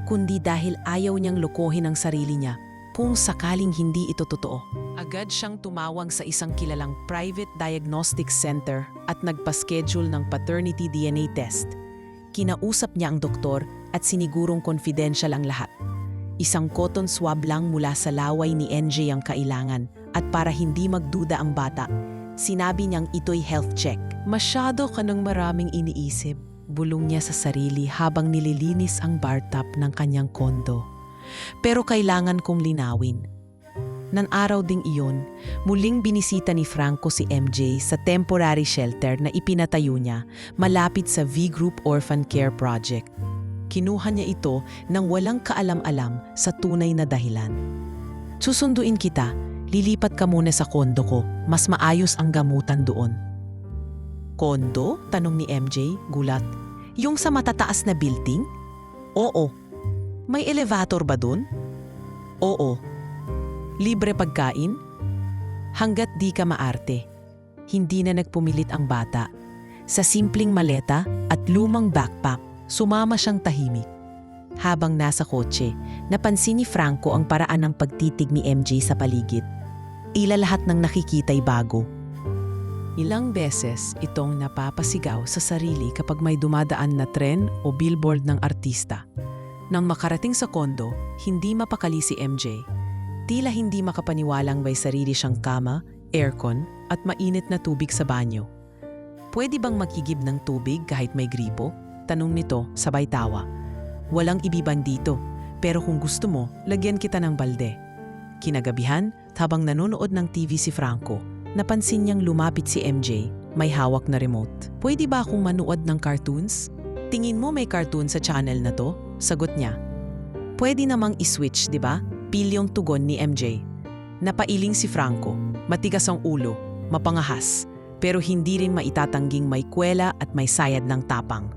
Speaker 1: kundi dahil ayaw niyang lokohin ang sarili niya. kung sakaling hindi ito totoo. Agad siyang tumawag sa isang kilalang private diagnostic center at nagpa-schedule ng paternity DNA test. Kinausap niya ang doktor at sinigurong confidential ang lahat. Isang cotton swab lang mula sa laway ni NJ ang kailangan at para hindi magduda ang bata, sinabi niyang ito'y health check. Masyado ka ng maraming iniisip, bulong niya sa sarili habang nililinis ang bathtub ng kanyang kondo. Pero kailangan kong linawin. Nan araw ding iyon, muling binisita ni Franco si MJ sa temporary shelter na ipinatayo niya malapit sa V-Group Orphan Care Project. Kinuha niya ito nang walang kaalam-alam sa tunay na dahilan. Susunduin kita, lilipat ka muna sa kondo ko, mas maayos ang gamutan doon. Kondo? Tanong ni MJ, gulat. Yung sa matataas na building? Oo. May elevator ba doon? Oo. Libre pagkain? Hanggat di ka maarte. Hindi na nagpumilit ang bata. Sa simpleng maleta at lumang backpack, sumama siyang tahimik. Habang nasa kotse, napansin ni Franco ang paraan ng pagtitig ni MJ sa paligid. Tila lahat ng nakikita'y bago. Ilang beses itong napapasigaw sa sarili kapag may dumadaan na tren o billboard ng artista. Nang makarating sa kondo, hindi mapakali si MJ. Tila hindi makapaniwalang may sarili siyang kama, aircon at mainit na tubig sa banyo. Pwede bang makigib ng tubig kahit may gripo? Tanong nito sabay tawa. Walang ibiban dito, pero kung gusto mo, lagyan kita ng balde. Kinagabihan, habang nanonood ng TV si Franco, napansin niyang lumapit si MJ, may hawak na remote. Pwede ba akong manood ng cartoons? Tingin mo may cartoon sa channel na to? Sagot niya. Pwede namang iswitch, di ba? Pilyong tugon ni MJ. Napailing si Franco, matigas ang ulo, mapangahas, pero hindi rin maitatangging may kwela at may sayad ng tapang.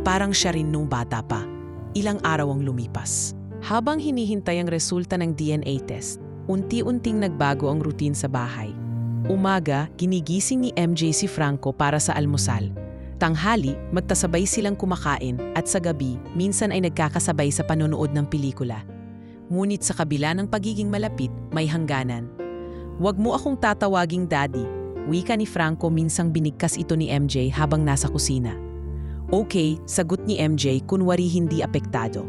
Speaker 1: Parang siya rin nung bata pa. Ilang araw ang lumipas. Habang hinihintay ang resulta ng DNA test, unti-unting nagbago ang routine sa bahay. Umaga, ginigising ni MJ si Franco para sa almusal. Tanghali, magtasabay silang kumakain at sa gabi, minsan ay nagkakasabay sa panonood ng pelikula. Ngunit sa kabila ng pagiging malapit, may hangganan. Huwag mo akong tatawaging daddy, wika ni Franco minsang binigkas ito ni MJ habang nasa kusina. Okay, sagot ni MJ kunwari hindi apektado.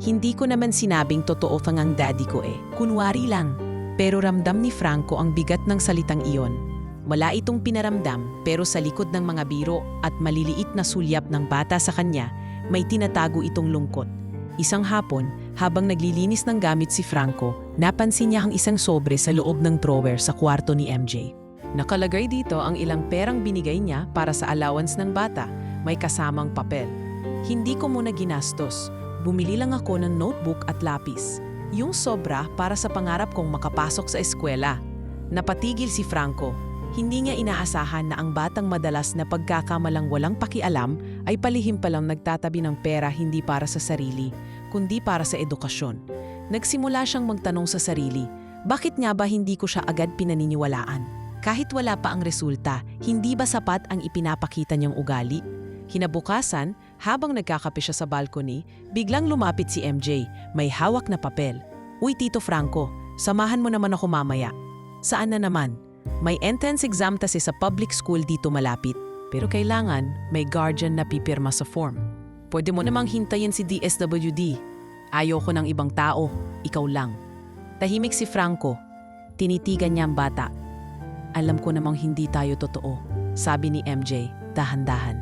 Speaker 1: Hindi ko naman sinabing totoo kang daddy ko kunwari lang. Pero ramdam ni Franco ang bigat ng salitang iyon. Wala itong pinaramdam pero sa likod ng mga biro at maliliit na sulyap ng bata sa kanya, may tinatago itong lungkot. Isang hapon, habang naglilinis ng gamit si Franco, napansin niya ang isang sobre sa loob ng drawer sa kwarto ni MJ. Nakalagay dito ang ilang perang binigay niya para sa allowance ng bata, may kasamang papel. Hindi ko muna ginastos, bumili lang ako ng notebook at lapis. Yung sobra para sa pangarap kong makapasok sa eskwela. Napatigil si Franco. Hindi niya inaasahan na ang batang madalas na pagkakamalang walang pakialam ay palihim palang nagtatabi ng pera hindi para sa sarili, kundi para sa edukasyon. Nagsimula siyang magtanong sa sarili, bakit nga ba hindi ko siya agad pinaniniwalaan? Kahit wala pa ang resulta, hindi ba sapat ang ipinapakita niyang ugali? Kinabukasan, habang nagkakape siya sa balcony, biglang lumapit si MJ, may hawak na papel. Uy Tito Franco, samahan mo naman ako mamaya. Saan na naman? May entrance exam kasi sa public school dito malapit, pero kailangan may guardian na pipirma sa form. Pwede mo namang hintayin si DSWD. Ayoko ng ibang tao, ikaw lang. Tahimik si Franco. Tinitigan niya ang bata. Alam ko namang hindi tayo totoo, sabi ni MJ, dahan-dahan.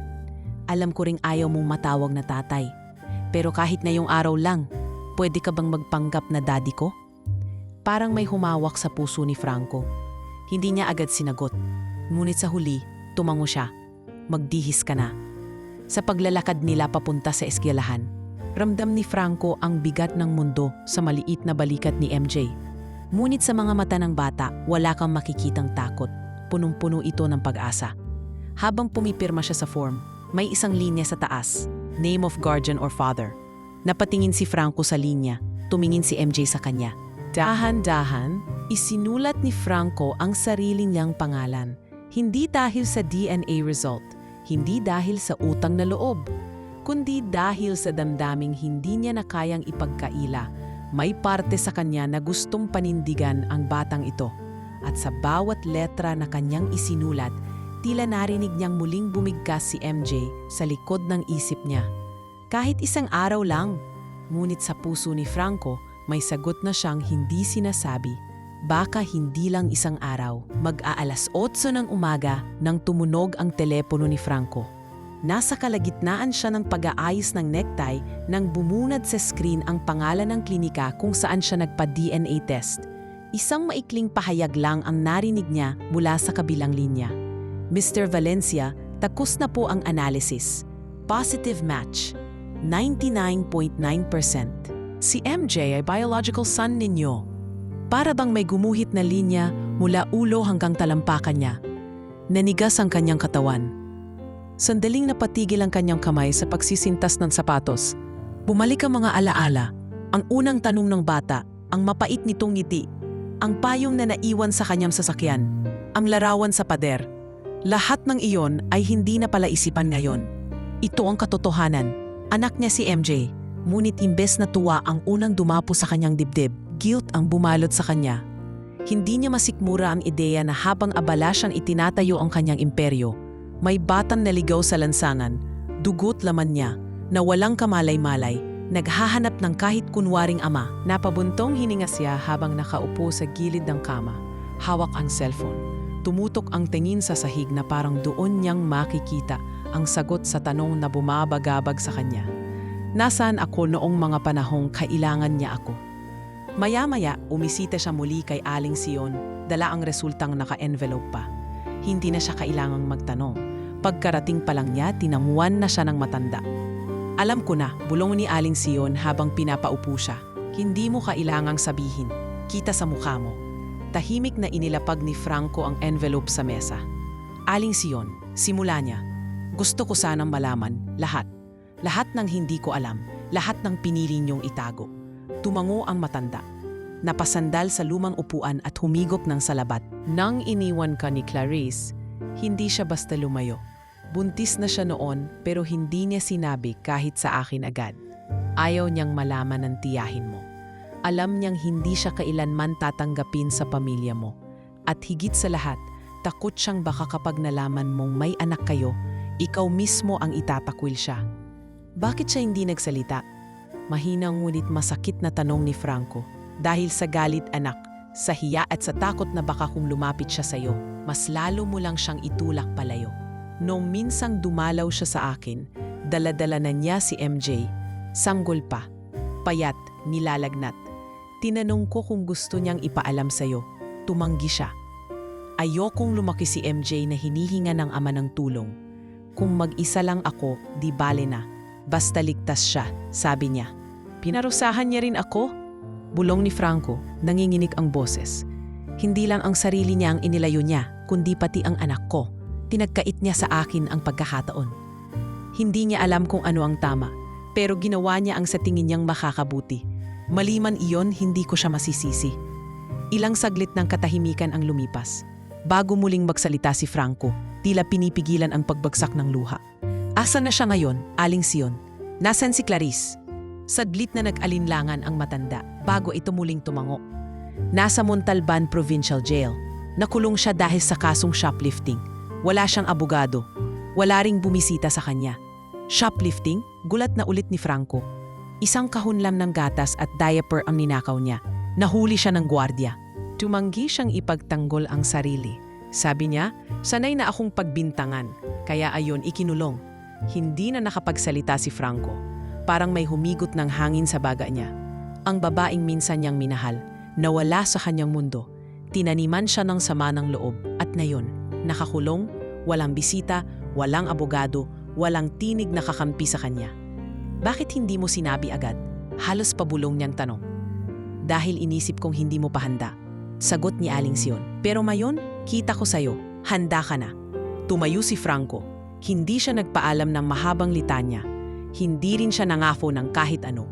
Speaker 1: Alam ko ring ayaw mong matawag na tatay. Pero kahit na yung araw lang, pwede ka bang magpanggap na daddy ko? Parang may humawak sa puso ni Franco. Hindi niya agad sinagot. Ngunit sa huli, tumango siya. Magdihis ka na. Sa paglalakad nila papunta sa eskwelahan, ramdam ni Franco ang bigat ng mundo sa maliit na balikat ni MJ. Ngunit sa mga mata ng bata, wala kang makikitang takot. Punong-puno ito ng pag-asa. Habang pumipirma siya sa form, may isang linya sa taas, name of guardian or father. Napatingin si Franco sa linya, tumingin si MJ sa kanya. Dahan-dahan, isinulat ni Franco ang sarili niyang pangalan. Hindi dahil sa DNA result, hindi dahil sa utang na loob, kundi dahil sa damdaming hindi niya na kayang ipagkaila. May parte sa kanya na gustong panindigan ang batang ito. At sa bawat letra na kanyang isinulat, tila narinig niyang muling bumigkas si MJ sa likod ng isip niya. Kahit isang araw lang, ngunit sa puso ni Franco, may sagot na siyang hindi sinasabi. Baka hindi lang isang araw, mag-aalas 8 ng umaga nang tumunog ang telepono ni Franco. Nasa kalagitnaan siya ng pag-aayos ng necktie nang bumunad sa screen ang pangalan ng klinika kung saan siya nagpa-DNA test. Isang maikling pahayag lang ang narinig niya mula sa kabilang linya. Mr. Valencia, tapos na po ang analysis. Positive match. 99.9%. Si MJ ay biological son ninyo. Para bang may gumuhit na linya mula ulo hanggang talampakan niya. Nanigas ang kanyang katawan. Sandaling napatigil ang kanyang kamay sa pagsisintas ng sapatos. Bumalik ang mga alaala. Ang unang tanong ng bata, ang mapait nitong ngiti. Ang payong na naiwan sa kanyang sasakyan. Ang larawan sa pader. Lahat ng iyon ay hindi na pala isipan ngayon. Ito ang katotohanan. Anak niya si MJ. Ngunit imbes na tuwa ang unang dumapo sa kanyang dibdib, guilt ang bumalot sa kanya. Hindi niya masikmura ang ideya na habang abala siyang itinatayo ang kanyang imperyo, may batang naligaw sa lansangan, dugo't laman niya, na walang kamalay-malay, naghahanap ng kahit kunwaring ama. Napabuntong hininga siya habang nakaupo sa gilid ng kama. Hawak ang cellphone. Tumutok ang tingin sa sahig na parang doon niyang makikita ang sagot sa tanong na bumabagabag sa kanya. Nasaan ako noong mga panahong kailangan niya ako? Maya-maya, umisita siya muli kay Aling Sion, dala ang resultang naka-envelope pa. Hindi na siya kailangang magtanong. Pagkarating pa lang niya, tinanguan na siya ng matanda. Alam ko na, bulong ni Aling Sion habang pinapaupo siya. Hindi mo kailangang sabihin. Kita sa mukha mo. Tahimik na inilapag ni Franco ang envelope sa mesa. Aling Sion, simula niya. Gusto ko sanang malaman, lahat. Lahat ng hindi ko alam, lahat ng pinili niyong itago. Tumango ang matanda. Napasandal sa lumang upuan at humigop ng salabat. Nang iniwan ka ni Clarice, hindi siya basta lumayo. Buntis na siya noon pero hindi niya sinabi kahit sa akin agad. Ayaw niyang malaman ng tiyahin mo. Alam niyang hindi siya kailanman tatanggapin sa pamilya mo. At higit sa lahat, takot siyang baka kapag nalaman mong may anak kayo, ikaw mismo ang itatakwil siya. Bakit siya hindi nagsalita? Mahinang ngunit masakit na tanong ni Franco. Dahil sa galit anak, sa hiya at sa takot na baka kung lumapit siya sa iyo, mas lalo mo lang siyang itulak palayo. Noong minsang dumalaw siya sa akin, dala-dala na niya si MJ. Sanggol pa, payat, nilalagnat. Tinanong ko kung gusto niyang ipaalam sa iyo. Tumanggi siya. Ayokong lumaki si MJ na hinihinga ng ama ng tulong. Kung mag-isa lang ako, di bale na. Basta ligtas siya, sabi niya. Pinarusahan niya rin ako? Bulong ni Franco, nanginginig ang boses. Hindi lang ang sarili niya ang inilayo niya, kundi pati ang anak ko. Tinagkait niya sa akin ang pagkakataon. Hindi niya alam kung ano ang tama, pero ginawa niya ang sa tingin niyang makakabuti. Maliman iyon, hindi ko siya masisisi. Ilang saglit ng katahimikan ang lumipas. Bago muling magsalita si Franco, tila pinipigilan ang pagbagsak ng luha. Asan na siya ngayon, Aling Sion? Nasaan si Clarice? Saglit na nag-alinlangan ang matanda bago ito muling tumango. Nasa Montalban Provincial Jail. Nakulong siya dahil sa kasong shoplifting. Wala siyang abogado. Wala ring bumisita sa kanya. Shoplifting? Gulat na ulit ni Franco. Isang kahunlam ng gatas at diaper ang ninakaw niya. Nahuli siya ng gwardiya. Tumanggi siyang ipagtanggol ang sarili. Sabi niya, sanay na akong pagbintangan, kaya ayon ikinulong. Hindi na nakapagsalita si Franco. Parang may humigot ng hangin sa baga niya. Ang babaeng minsan niyang minahal, nawala sa kanyang mundo. Tinaniman siya ng sama ng loob at ngayon, nakakulong, walang bisita, walang abogado, walang tinig na kakampi sa kanya. Bakit hindi mo sinabi agad? Halos pabulong niyang tanong. Dahil inisip kong hindi mo pa handa. Sagot ni Aling Sion. Pero mayon, kita ko sa'yo, handa ka na. Tumayo si Franco. Hindi siya nagpaalam ng mahabang litanya. Hindi rin siya nangako ng kahit ano.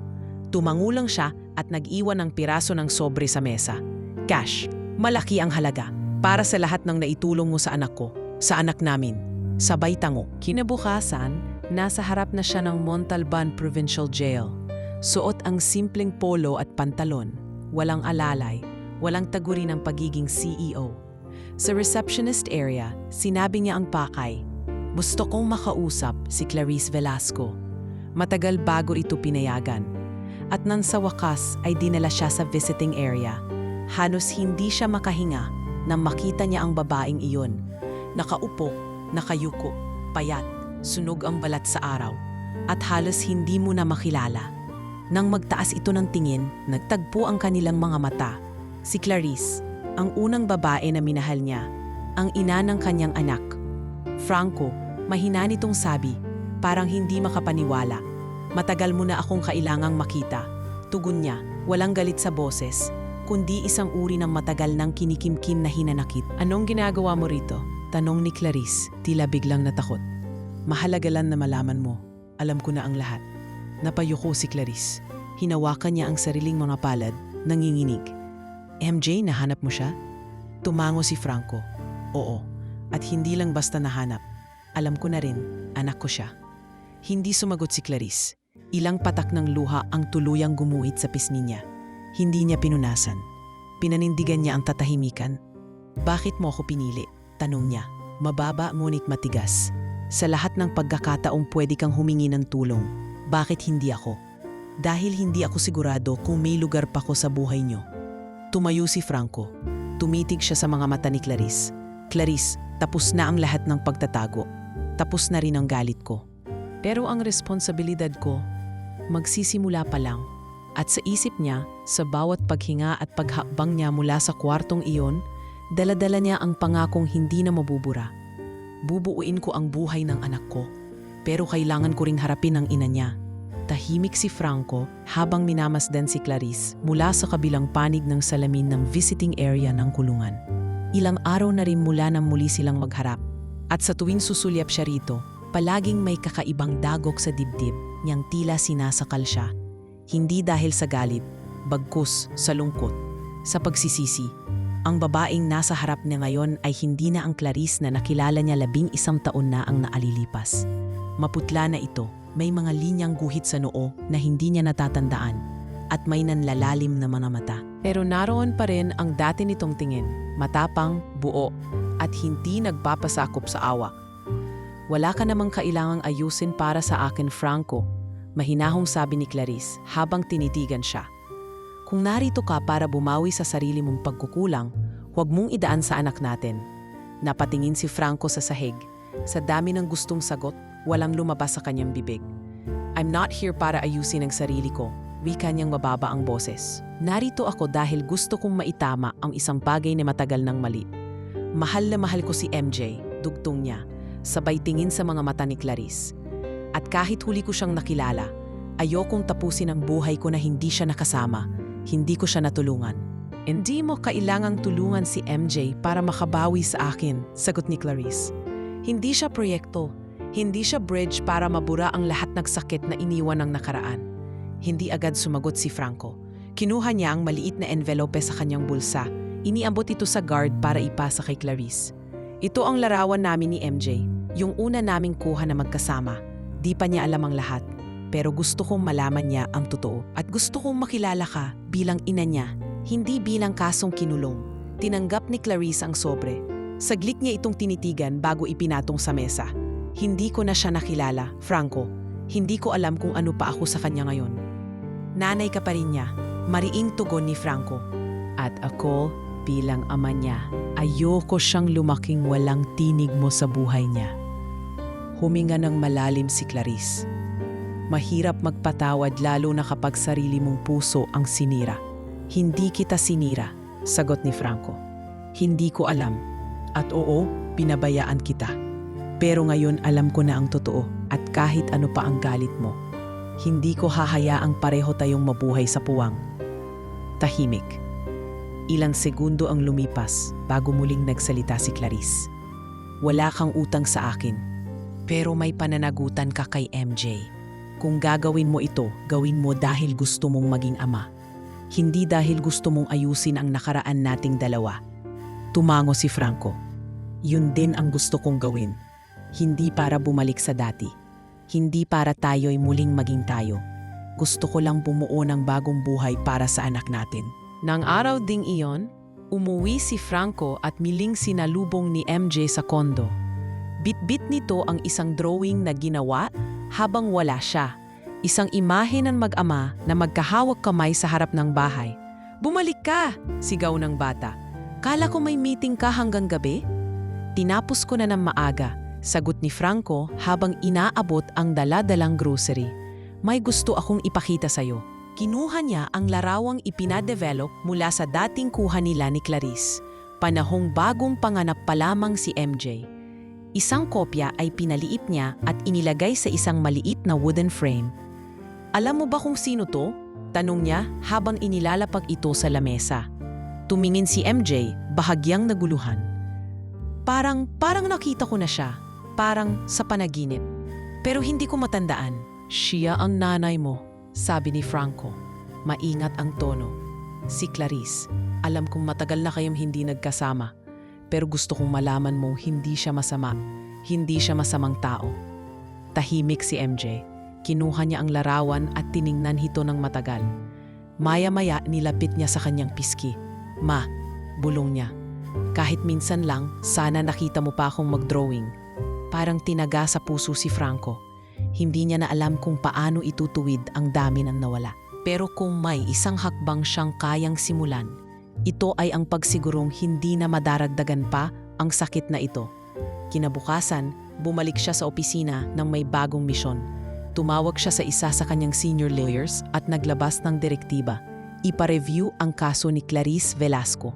Speaker 1: Tumango lang siya at nag-iwan ng piraso ng sobre sa mesa. Cash. Malaki ang halaga. Para sa lahat ng naitulong mo sa anak ko, sa anak namin. Sabay tango. Kinabukasan, nasa harap na siya ng Montalban Provincial Jail. Suot ang simpleng polo at pantalon, walang alalay, walang taguri ng pagiging CEO. Sa receptionist area, sinabi niya ang pakay, "Gusto kong makausap si Clarice Velasco." Matagal bago ito pinayagan. At nang sa wakas ay dinala siya sa visiting area. Halos hindi siya makahinga nang makita niya ang babaeng iyon. Nakaupo, nakayuko, payat, sunog ang balat sa araw, at halos hindi mo na makilala. Nang magtaas ito ng tingin, nagtagpo ang kanilang mga mata. Si Clarice, ang unang babae na minahal niya, ang ina ng kanyang anak. "Franco," mahina nitong sabi, parang hindi makapaniwala. "Matagal mo na akong kailangang makita." Tugon niya, walang galit sa boses, kundi isang uri ng matagal nang kinikimkim na hinanakit. "Anong ginagawa mo rito?" tanong ni Clarice, tila biglang natakot. "Mahalaga lang na malaman mo. Alam ko na ang lahat." Napayuko si Clarice. Hinawakan niya ang sariling mga palad, nanginginig. "MJ, nahanap mo siya?" Tumango si Franco. "Oo, at hindi lang basta nahanap. Alam ko na rin, anak ko siya." Hindi sumagot si Clarice. Ilang patak ng luha ang tuluyang gumuhit sa pisngi niya. Hindi niya pinunasan. Pinanindigan niya ang tatahimikan. "Bakit mo ako pinili?" tanong niya. Mababa ngunit matigas. "Sa lahat ng pagkakataong pwede kang humingi ng tulong, bakit hindi ako?" "Dahil hindi ako sigurado kung may lugar pa ko sa buhay niyo." Tumayo si Franco. Tumitig siya sa mga mata ni Clarice. "Clarice, tapos na ang lahat ng pagtatago. Tapos na rin ang galit ko. Pero ang responsibilidad ko, magsisimula pa lang." At sa isip niya, sa bawat paghinga at paghakbang niya mula sa kwartong iyon, dala-dala niya ang pangakong hindi na mabubura. "Bubuuin ko ang buhay ng anak ko, pero kailangan ko ring harapin ang ina niya." Tahimik si Franco habang minamasdan si Clarice mula sa kabilang panig ng salamin ng visiting area ng kulungan. Ilang araw na rin mula nang muli silang magharap. At sa tuwing susulyap siya rito, palaging may kakaibang dagok sa dibdib niyang tila sinasakal siya. Hindi dahil sa galit, bagkus sa lungkot, sa pagsisisi. Ang babaeng nasa harap niya ngayon ay hindi na ang Clarice na nakilala niya 11 taon na ang naalilipas. Maputla na ito, may mga linyang guhit sa noo na hindi niya natatandaan, at may nanlalalim na mga mata. Pero naroon pa rin ang dati nitong tingin, matapang, buo, at hindi nagpapasakop sa awa. "Wala ka namang kailangang ayusin para sa akin, Franco," mahinahong sabi ni Clarice habang tinitigan siya. "Kung narito ka para bumawi sa sarili mong pagkukulang, huwag mong idaan sa anak natin." Napatingin si Franco sa sahig. Sa dami ng gustong sagot, walang lumabas sa kanyang bibig. "I'm not here para ayusin ang sarili ko," wika niyang mababa ang boses. "Narito ako dahil gusto kong maitama ang isang bagay na matagal nang mali. Mahal na mahal ko si MJ," dugtong niya, sabay tingin sa mga mata ni Clarice. "At kahit huli ko siyang nakilala, ayokong tapusin ang buhay ko na hindi siya nakasama, hindi ko siya natulungan." "Hindi mo kailangang tulungan si MJ para makabawi sa akin," sagot ni Clarice. "Hindi siya proyekto, hindi siya bridge para mabura ang lahat ng sakit na iniwan ng nakaraan." Hindi agad sumagot si Franco. Kinuha niya ang maliit na envelope sa kanyang bulsa. Iniabot ito sa guard para ipasa kay Clarice. "Ito ang larawan namin ni MJ, yung una naming kuha na magkasama. Di pa niya alam ang lahat, pero gusto kong malaman niya ang totoo. At gusto kong makilala ka bilang ina niya, hindi bilang kasong kinulong." Tinanggap ni Clarice ang sobre. Saglit niya itong tinitigan bago ipinatong sa mesa. "Hindi ko na siya nakilala, Franco. Hindi ko alam kung ano pa ako sa kanya ngayon." "Nanay ka pa rin niya," mariing tugon ni Franco. "At ako, bilang ama niya, ayoko siyang lumaking walang tinig mo sa buhay niya." Huminga ng malalim si Clarice. Mahirap magpatawad lalo na kapag sarili mong puso ang sinira. "Hindi kita sinira," sagot ni Franco. "Hindi ko alam. At oo, pinabayaan kita. Pero ngayon alam ko na ang totoo, at kahit ano pa ang galit mo, hindi ko hahayaang pareho tayong mabuhay sa puwang." Tahimik. Ilang segundo ang lumipas bago muling nagsalita si Clarice. "Wala kang utang sa akin, pero may pananagutan ka kay MJ. Kung gagawin mo ito, gawin mo dahil gusto mong maging ama. Hindi dahil gusto mong ayusin ang nakaraan nating dalawa." Tumango si Franco. "Yun din ang gusto kong gawin. Hindi para bumalik sa dati. Hindi para tayo'y muling maging tayo. Gusto ko lang bumuo ng bagong buhay para sa anak natin. Nang araw ding iyon, umuwi si Franco at miling sinalubong ni MJ sa kondo. Bit-bit nito ang isang drawing na ginawa habang wala siya. Isang imahe ng mag-ama na magkahawak kamay sa harap ng bahay. "Bumalik ka!" sigaw ng bata. "Kala ko may meeting ka hanggang gabi?" "Tinapos ko na ng maaga," sagot ni Franco habang inaabot ang dala-dalang grocery. "May gusto akong ipakita sa'yo." Kinuha niya ang larawang ipinadevelop mula sa dating kuha nila ni Clarice. Panahong bagong panganap pa lamang si MJ. Isang kopya ay pinaliit niya at inilagay sa isang maliit na wooden frame. "Alam mo ba kung sino to?" tanong niya habang inilalapag ito sa lamesa. Tumingin si MJ, bahagyang naguluhan. Parang nakita ko na siya. Parang sa panaginip. Pero hindi ko matandaan. "Siya ang nanay mo," sabi ni Franco. Maingat ang tono. "Si Clarice. Alam kong matagal na kayong hindi nagkasama. Pero gusto kong malaman mong hindi siya masama. Hindi siya masamang tao." Tahimik si MJ. Kinuha niya ang larawan at tiningnan ito ng matagal. Maya-maya nilapit niya sa kanyang piski. "Ma," bulong niya. "Kahit minsan lang, sana nakita mo pa akong mag-drawing." Parang tinaga sa puso si Franco. Hindi niya na alam kung paano itutuwid ang dami ng nawala. Pero kung may isang hakbang siyang kayang simulan, ito ay ang pagsigurong hindi na madaragdagan pa ang sakit na ito. Kinabukasan, bumalik siya sa opisina ng may bagong misyon. Tumawag siya sa isa sa kanyang senior lawyers at naglabas ng direktiba. Ipa-review ang kaso ni Clarice Velasco.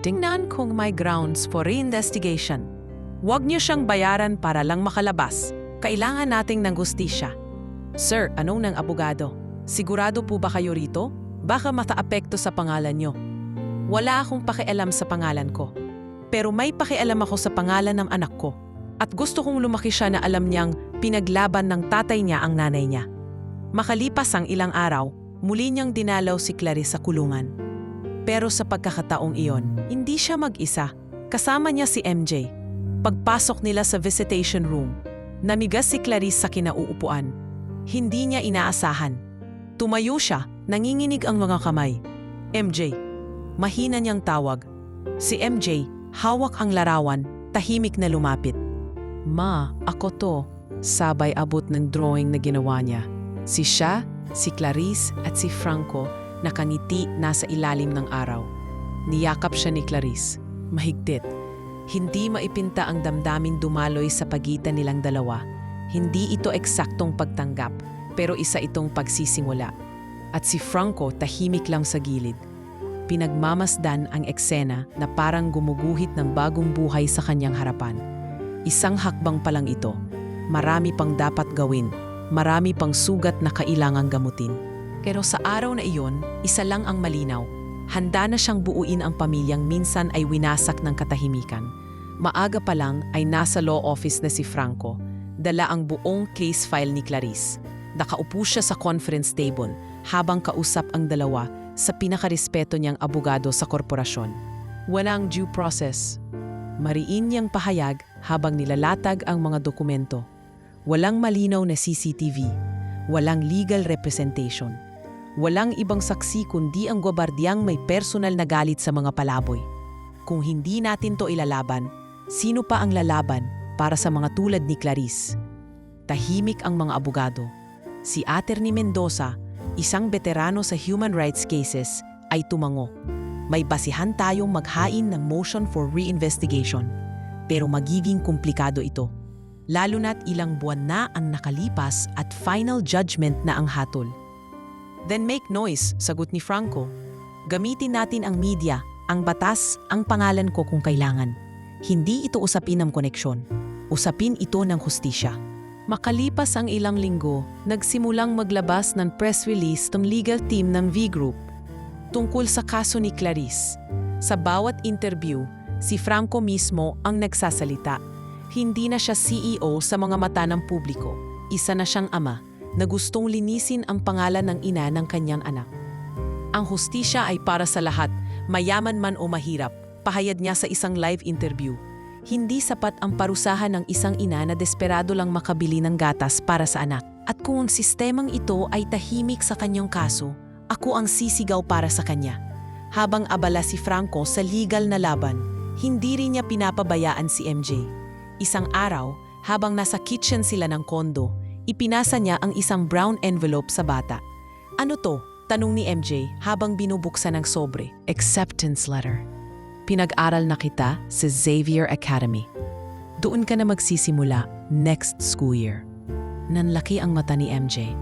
Speaker 1: "Tingnan kung may grounds for reinvestigation. Huwag niyo siyang bayaran para lang makalabas. Kailangan nating ng hustisya." "Sir, anong ng abogado? Sigurado po ba kayo rito? Baka mataapekto sa pangalan niyo." "Wala akong pakialam sa pangalan ko. Pero may pakialam ako sa pangalan ng anak ko. At gusto kong lumaki siya na alam niyang pinaglaban ng tatay niya ang nanay niya." Makalipas ang ilang araw, muli niyang dinalaw si Clarice sa kulungan. Pero sa pagkakataong iyon, hindi siya mag-isa. Kasama niya si MJ. Pagpasok nila sa visitation room, namigas si Clarice sa kinauupuan. Hindi niya inaasahan. Tumayo siya, nanginginig ang mga kamay. "MJ." Mahina niyang tawag. Si MJ, hawak ang larawan, tahimik na lumapit. "Ma, ako to." Sabay abot ng drawing na ginawa niya. Siya, si Clarice at si Franco nakangiti nasa ilalim ng araw. Niyakap siya ni Clarice. Mahigpit. Hindi maipinta ang damdamin dumaloy sa pagitan nilang dalawa. Hindi ito eksaktong pagtanggap, pero isa itong pagsisimula. At si Franco tahimik lang sa gilid. Pinagmamasdan ang eksena na parang gumuguhit ng bagong buhay sa kanyang harapan. Isang hakbang pa lang ito. Marami pang dapat gawin. Marami pang sugat na kailangang gamutin. Pero sa araw na iyon, isa lang ang malinaw. Handa na siyang buuin ang pamilyang minsan ay winasak ng katahimikan. Maaga pa lang ay nasa law office na si Franco. Dala ang buong case file ni Clarice. Nakaupo siya sa conference table habang kausap ang dalawa sa pinakarespeto niyang abogado sa korporasyon. Walang due process. Mariin niyang pahayag habang nilalatag ang mga dokumento. Walang malinaw na CCTV. Walang legal representation. Walang ibang saksi kundi ang gobardiyang may personal na galit sa mga palaboy. Kung hindi natin to ilalaban, sino pa ang lalaban para sa mga tulad ni Clarice? Tahimik ang mga abogado. Si Attorney Mendoza, isang veterano sa human rights cases, ay tumango. May basihan tayong maghain ng motion for reinvestigation. Pero magiging komplikado ito. Lalo na't ilang buwan na ang nakalipas at final judgment na ang hatol. "Then make noise," sagot ni Franco. "Gamitin natin ang media, ang batas, ang pangalan ko kung kailangan. Hindi ito usapin ng koneksyon. Usapin ito ng hustisya." Makalipas ang ilang linggo, nagsimulang maglabas ng press release ng legal team ng V-Group tungkol sa kaso ni Clarice. Sa bawat interview, si Franco mismo ang nagsasalita. Hindi na siya CEO sa mga mata ng publiko. Isa na siyang ama na gustong linisin ang pangalan ng ina ng kanyang anak. Ang hustisya ay para sa lahat, mayaman man o mahirap, pahayag niya sa isang live interview. Hindi sapat ang parusahan ng isang ina na desperado lang makabili ng gatas para sa anak. At kung ang sistemang ito ay tahimik sa kanyang kaso, ako ang sisigaw para sa kanya. Habang abala si Franco sa legal na laban, hindi rin niya pinapabayaan si MJ. Isang araw, habang nasa kitchen sila ng kondo, ipinasa niya ang isang brown envelope sa bata. "Ano to?" tanong ni MJ habang binubuksan ng sobre. "Acceptance letter. Pinag-aral na kita sa Xavier Academy. Doon ka na magsisimula next school year." Nanlaki ang mata ni MJ.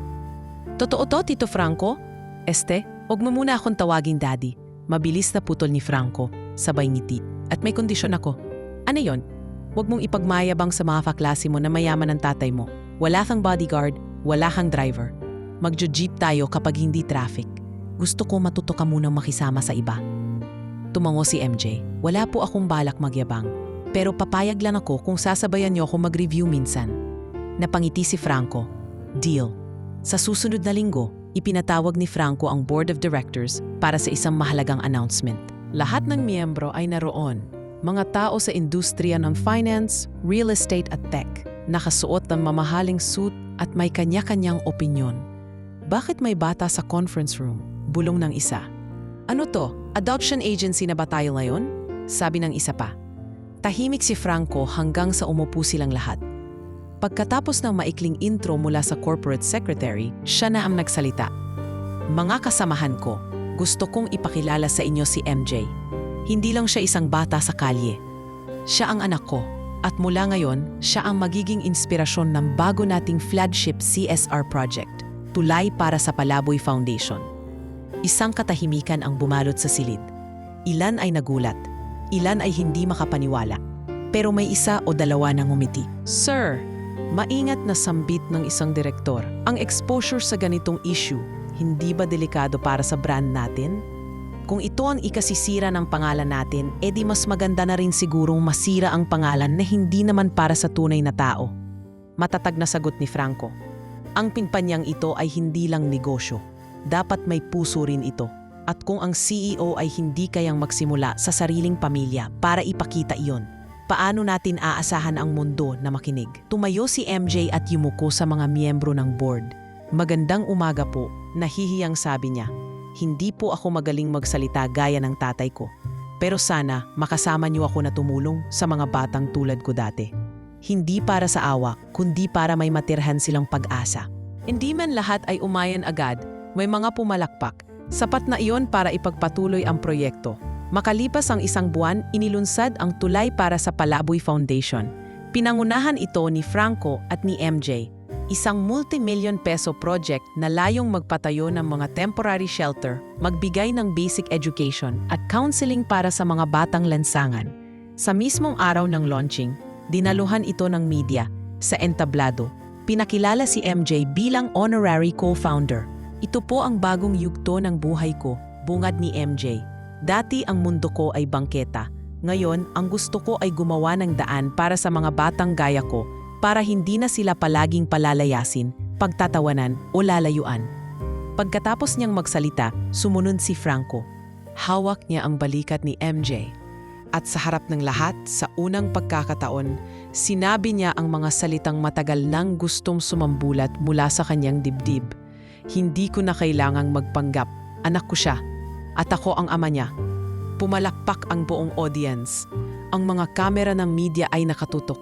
Speaker 1: "Totoo to, Tito Franco?" Huwag mo muna akong tawagin daddy." Mabilis na putol ni Franco, sabay ngiti. "At may kondisyon ako." "Ano yon?" "Huwag mong ipagmayabang sa mga kaklase mo na mayaman ang tatay mo. Wala kang bodyguard, wala kang driver. Magjo-jeep tayo kapag hindi traffic. Gusto ko matuto ka munang makisama sa iba." Tumango si MJ. "Wala po akong balak magyabang. Pero papayag lang ako kung sasabayan niyo ako mag-review minsan." Napangiti si Franco. "Deal." Sa susunod na linggo, ipinatawag ni Franco ang Board of Directors para sa isang mahalagang announcement. Lahat ng miyembro ay naroon. Mga tao sa industriya ng finance, real estate at tech. Nakasuot ng mamahaling suit at may kanya-kanyang opinyon. "Bakit may bata sa conference room?" bulong ng isa. "Ano to? Adoption agency na ba tayo ngayon?" sabi ng isa pa. Tahimik si Franco hanggang sa umupo silang lahat. Pagkatapos ng maikling intro mula sa corporate secretary, siya na ang nagsalita. "Mga kasamahan ko, gusto kong ipakilala sa inyo si MJ. Hindi lang siya isang bata sa kalye. Siya ang anak ko, at mula ngayon, siya ang magiging inspirasyon ng bago nating flagship CSR project, Tulay para sa Palaboy Foundation." Isang katahimikan ang bumalot sa silid. Ilan ay nagulat, ilan ay hindi makapaniwala. Pero may isa o dalawa nang ngumiti. "Sir," maingat na sambit ng isang direktor, "ang exposure sa ganitong issue, hindi ba delikado para sa brand natin? Kung ito ang ikasisira ng pangalan natin, edi mas maganda na rin sigurong masira ang pangalan na hindi naman para sa tunay na tao." Matatag na sagot ni Franco. "Ang pimpanyang ito ay hindi lang negosyo. Dapat may puso rin ito. At kung ang CEO ay hindi kayang magsimula sa sariling pamilya para ipakita iyon, paano natin aasahan ang mundo na makinig?" Tumayo si MJ at yumuko sa mga miyembro ng board. "Magandang umaga po," nahihiyang sabi niya. "Hindi po ako magaling magsalita gaya ng tatay ko. Pero sana makasama niyo ako na tumulong sa mga batang tulad ko dati. Hindi para sa awa, kundi para may matirhan silang pag-asa." Hindi man lahat ay umayan agad, may mga pumalakpak. Sapat na iyon para ipagpatuloy ang proyekto. Makalipas ang isang buwan, inilunsad ang Tulay para sa Palaboy Foundation. Pinangunahan ito ni Franco at ni MJ. Isang multi-million peso project na layong magpatayo ng mga temporary shelter, magbigay ng basic education at counseling para sa mga batang lansangan. Sa mismong araw ng launching, dinaluhan ito ng media. Sa entablado, pinakilala si MJ bilang honorary co-founder. "Ito po ang bagong yugto ng buhay ko," bungad ni MJ. "Dati ang mundo ko ay bangketa. Ngayon, ang gusto ko ay gumawa ng daan para sa mga batang gaya ko, para hindi na sila palaging palalayasin, pagtatawanan o lalayuan." Pagkatapos niyang magsalita, sumunod si Franco. Hawak niya ang balikat ni MJ. At sa harap ng lahat, sa unang pagkakataon, sinabi niya ang mga salitang matagal nang gustong sumambulat mula sa kanyang dibdib. "Hindi ko na kailangang magpanggap. Anak ko siya. At ako ang ama niya." Pumalakpak ang buong audience. Ang mga kamera ng media ay nakatutok.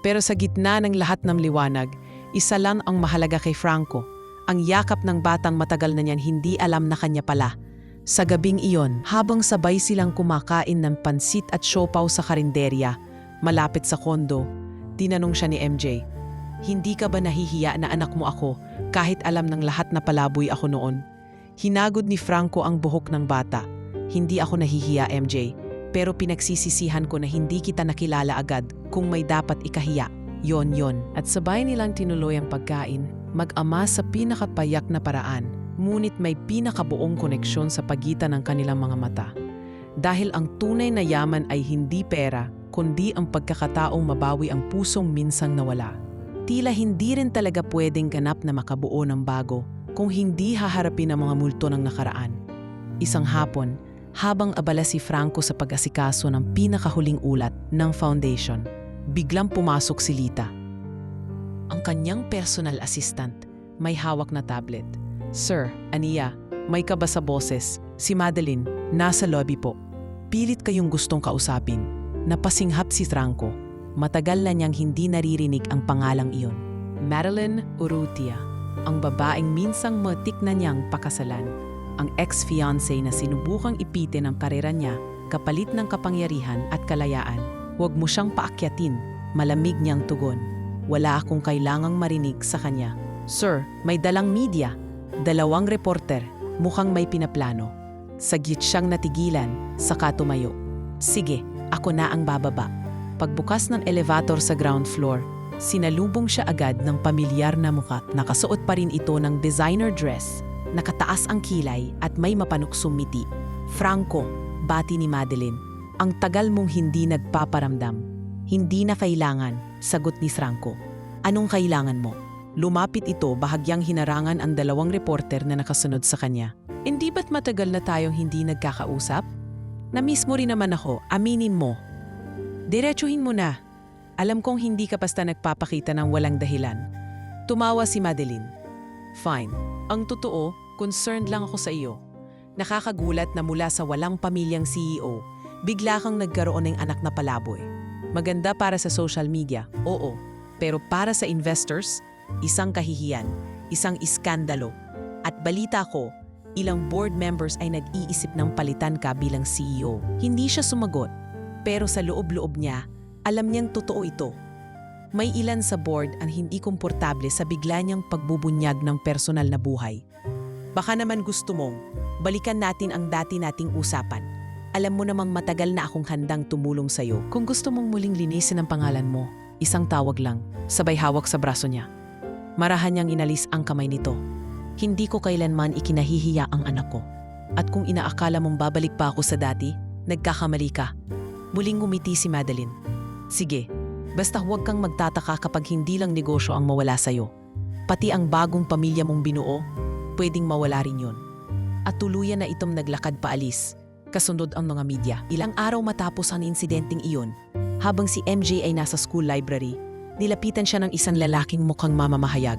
Speaker 1: Pero sa gitna ng lahat ng liwanag, isa lang ang mahalaga kay Franco. Ang yakap ng batang matagal na niyan hindi alam na kanya pala. Sa gabing iyon, habang sabay silang kumakain ng pansit at siopaw sa karinderya, malapit sa kondo, tinanong siya ni MJ, "Hindi ka ba nahihiya na anak mo ako kahit alam ng lahat na palaboy ako noon?" Hinagod ni Franco ang buhok ng bata. "Hindi ako nahihiya, MJ. Pero pinagsisisihan ko na hindi kita nakilala agad kung may dapat ikahiya. Yon. At sabay nilang tinuloy ang pagkain, mag-ama sa pinakapayak na paraan, ngunit may pinakabuong koneksyon sa pagitan ng kanilang mga mata. Dahil ang tunay na yaman ay hindi pera, kundi ang pagkakataong mabawi ang pusong minsang nawala. Tila hindi rin talaga pwedeng ganap na makabuo ng bago kung hindi haharapin ang mga multo ng nakaraan. Isang hapon, habang abala si Franco sa pag-asikaso ng pinakahuling ulat ng foundation, biglang pumasok si Lita, ang kanyang personal assistant. may hawak na tablet. Sir, Ania, may kaba sa boses. Si Madeline, nasa lobby po. Pilit kayong gustong kausapin. Napasinghap si Franco. Matagal na niyang hindi naririnig ang pangalang iyon. Madeline Urrutia, ang babaeng minsang matik na niyang pakasalan. Ang ex-fiancé na sinubukang ipitin ang karera niya kapalit ng kapangyarihan at kalayaan. Huwag mo siyang paakyatin, malamig niyang tugon. Wala akong kailangang marinig sa kanya. Sir, may dalang media. 2 reporter, mukhang may pinaplano. Saglit siyang natigilan, saka tumayo. Sige, ako na ang bababa. Pagbukas ng elevator sa ground floor, sinalubong siya agad ng pamilyar na mukha. Nakasuot pa rin ito ng designer dress, nakataas ang kilay at may mapanuksong ngiti. Franco, bati ni Madeline, ang tagal mong hindi nagpaparamdam. Hindi na kailangan, sagot ni Franco. Anong kailangan mo? Lumapit ito bahagyang hinarangan ang 2 reporter na nakasunod sa kanya. Hindi ba't matagal na tayong hindi nagkakausap? Na-miss mo rin naman ako, aminin mo. Diretsuhin mo na. Alam kong hindi ka basta nagpapakita ng walang dahilan. Tumawa si Madeline. Fine. Ang totoo, concerned lang ako sa iyo. Nakakagulat na mula sa walang pamilyang CEO, bigla kang nagkaroon ng anak na palaboy. Maganda para sa social media, oo. Pero para sa investors, isang kahihiyan, isang iskandalo. At balita ko, ilang board members ay nag-iisip ng palitan ka bilang CEO. Hindi siya sumagot, pero sa loob-loob niya, alam niyang totoo ito. May ilan sa board ang hindi komportable sa bigla niyang pagbubunyag ng personal na buhay. Baka naman gusto mong, balikan natin ang dati nating usapan. Alam mo namang matagal na akong handang tumulong sa'yo. Kung gusto mong muling linisin ang pangalan mo, isang tawag lang, sabay hawak sa braso niya. Marahan niyang inalis ang kamay nito. Hindi ko kailanman ikinahihiya ang anak ko. At kung inaakala mong babalik pa ako sa dati, nagkakamali ka. Muling ngumiti si Madeline. Sige, basta huwag kang magtataka kapag hindi lang negosyo ang mawala sa'yo. Pati ang bagong pamilya mong binuo, pwedeng mawala rin yun. At tuluyan na itong naglakad paalis. Kasunod ang mga media. Ilang araw matapos ang insidenteng iyon, habang si MJ ay nasa school library, nilapitan siya ng isang lalaking mukhang mamamahayag.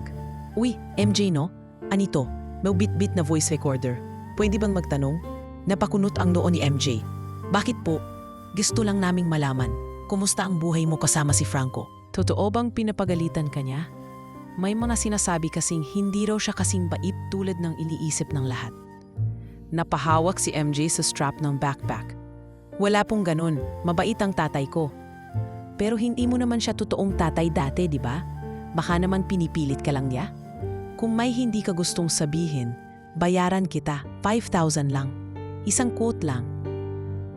Speaker 1: Uy, MJ no? Anito, may bit-bit na voice recorder. Pwede bang magtanong? Napakunot ang noo ni MJ. Bakit po? Gusto lang naming malaman, kumusta ang buhay mo kasama si Franco? Totoo bang pinapagalitan ka niya? May mga sinasabi kasing hindi raw siya kasing bait tulad ng iniisip ng lahat. Napahawak si MJ sa strap ng backpack. Wala pong ganun, mabait ang tatay ko. Pero hindi mo naman siya totoong tatay dati, di ba? Baka naman pinipilit ka lang niya? Kung may hindi ka gustong sabihin, bayaran kita, 5,000 lang. Isang quote lang.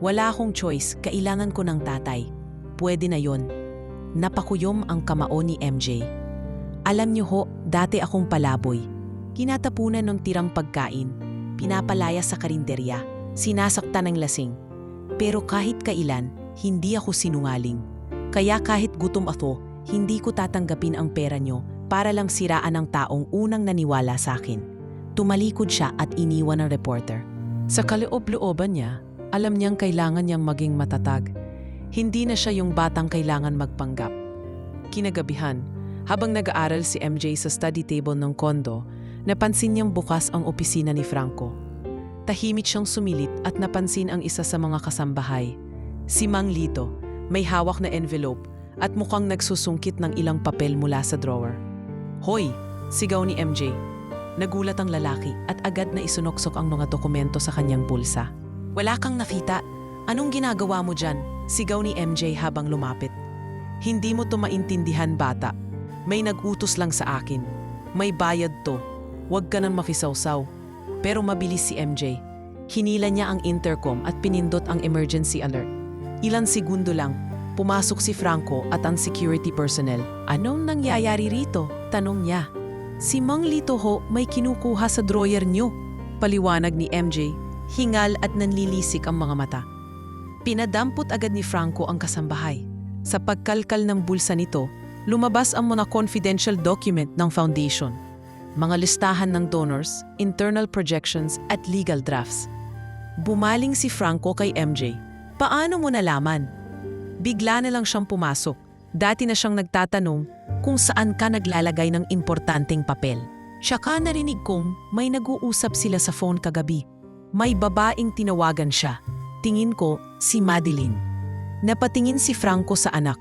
Speaker 1: Wala akong choice, kailangan ko ng tatay. Pwede na yon. Napakuyom ang kamao ni MJ. Alam niyo ho, dati akong palaboy. Kinatapunan ng tirang pagkain, pinapalaya sa karinderya, sinasaktan ng lasing. Pero kahit kailan, hindi ako sinungaling. Kaya kahit gutom ako, hindi ko tatanggapin ang pera niyo para lang siraan ang taong unang naniwala sa akin. Tumalikod siya at iniwan ng reporter. Sa kaloob-looban niya, alam niyang kailangan niyang maging matatag. Hindi na siya yung batang kailangan magpanggap. Kinagabihan, habang nag-aaral si MJ sa study table ng kondo, napansin niyang bukas ang opisina ni Franco. Tahimik siyang sumilit at napansin ang isa sa mga kasambahay. Si Mang Lito, may hawak na envelope at mukhang nagsusungkit ng ilang papel mula sa drawer. Hoy! Sigaw ni MJ. Nagulat ang lalaki at agad na isunoksok ang mga dokumento sa kanyang bulsa. Wala kang nakita. Anong ginagawa mo dyan? Sigaw ni MJ habang lumapit. Hindi mo to maintindihan, bata. May nag-utos lang sa akin. May bayad to. Huwag ka nang makisawsaw. Pero mabilis si MJ. Hinila niya ang intercom at pinindot ang emergency alert. Ilang segundo lang, pumasok si Franco at ang security personnel. Anong nangyayari rito? Tanong niya. Si Mang Lito ho may kinukuha sa drawer niyo. Paliwanag ni MJ. Hingal at nanlilisik ang mga mata. Pinadampot agad ni Franco ang kasambahay. Sa pagkalkal ng bulsa nito, lumabas ang mga confidential document ng foundation. Mga listahan ng donors, internal projections at legal drafts. Bumaling si Franco kay MJ. Paano mo nalaman? Bigla na lang siyang pumasok. Dati na siyang nagtatanong kung saan ka naglalagay ng importanteng papel. Saka narinig kong may nag-uusap sila sa phone kagabi. May babaeng tinawagan siya. Tingin ko, si Madeline. Napatingin si Franco sa anak.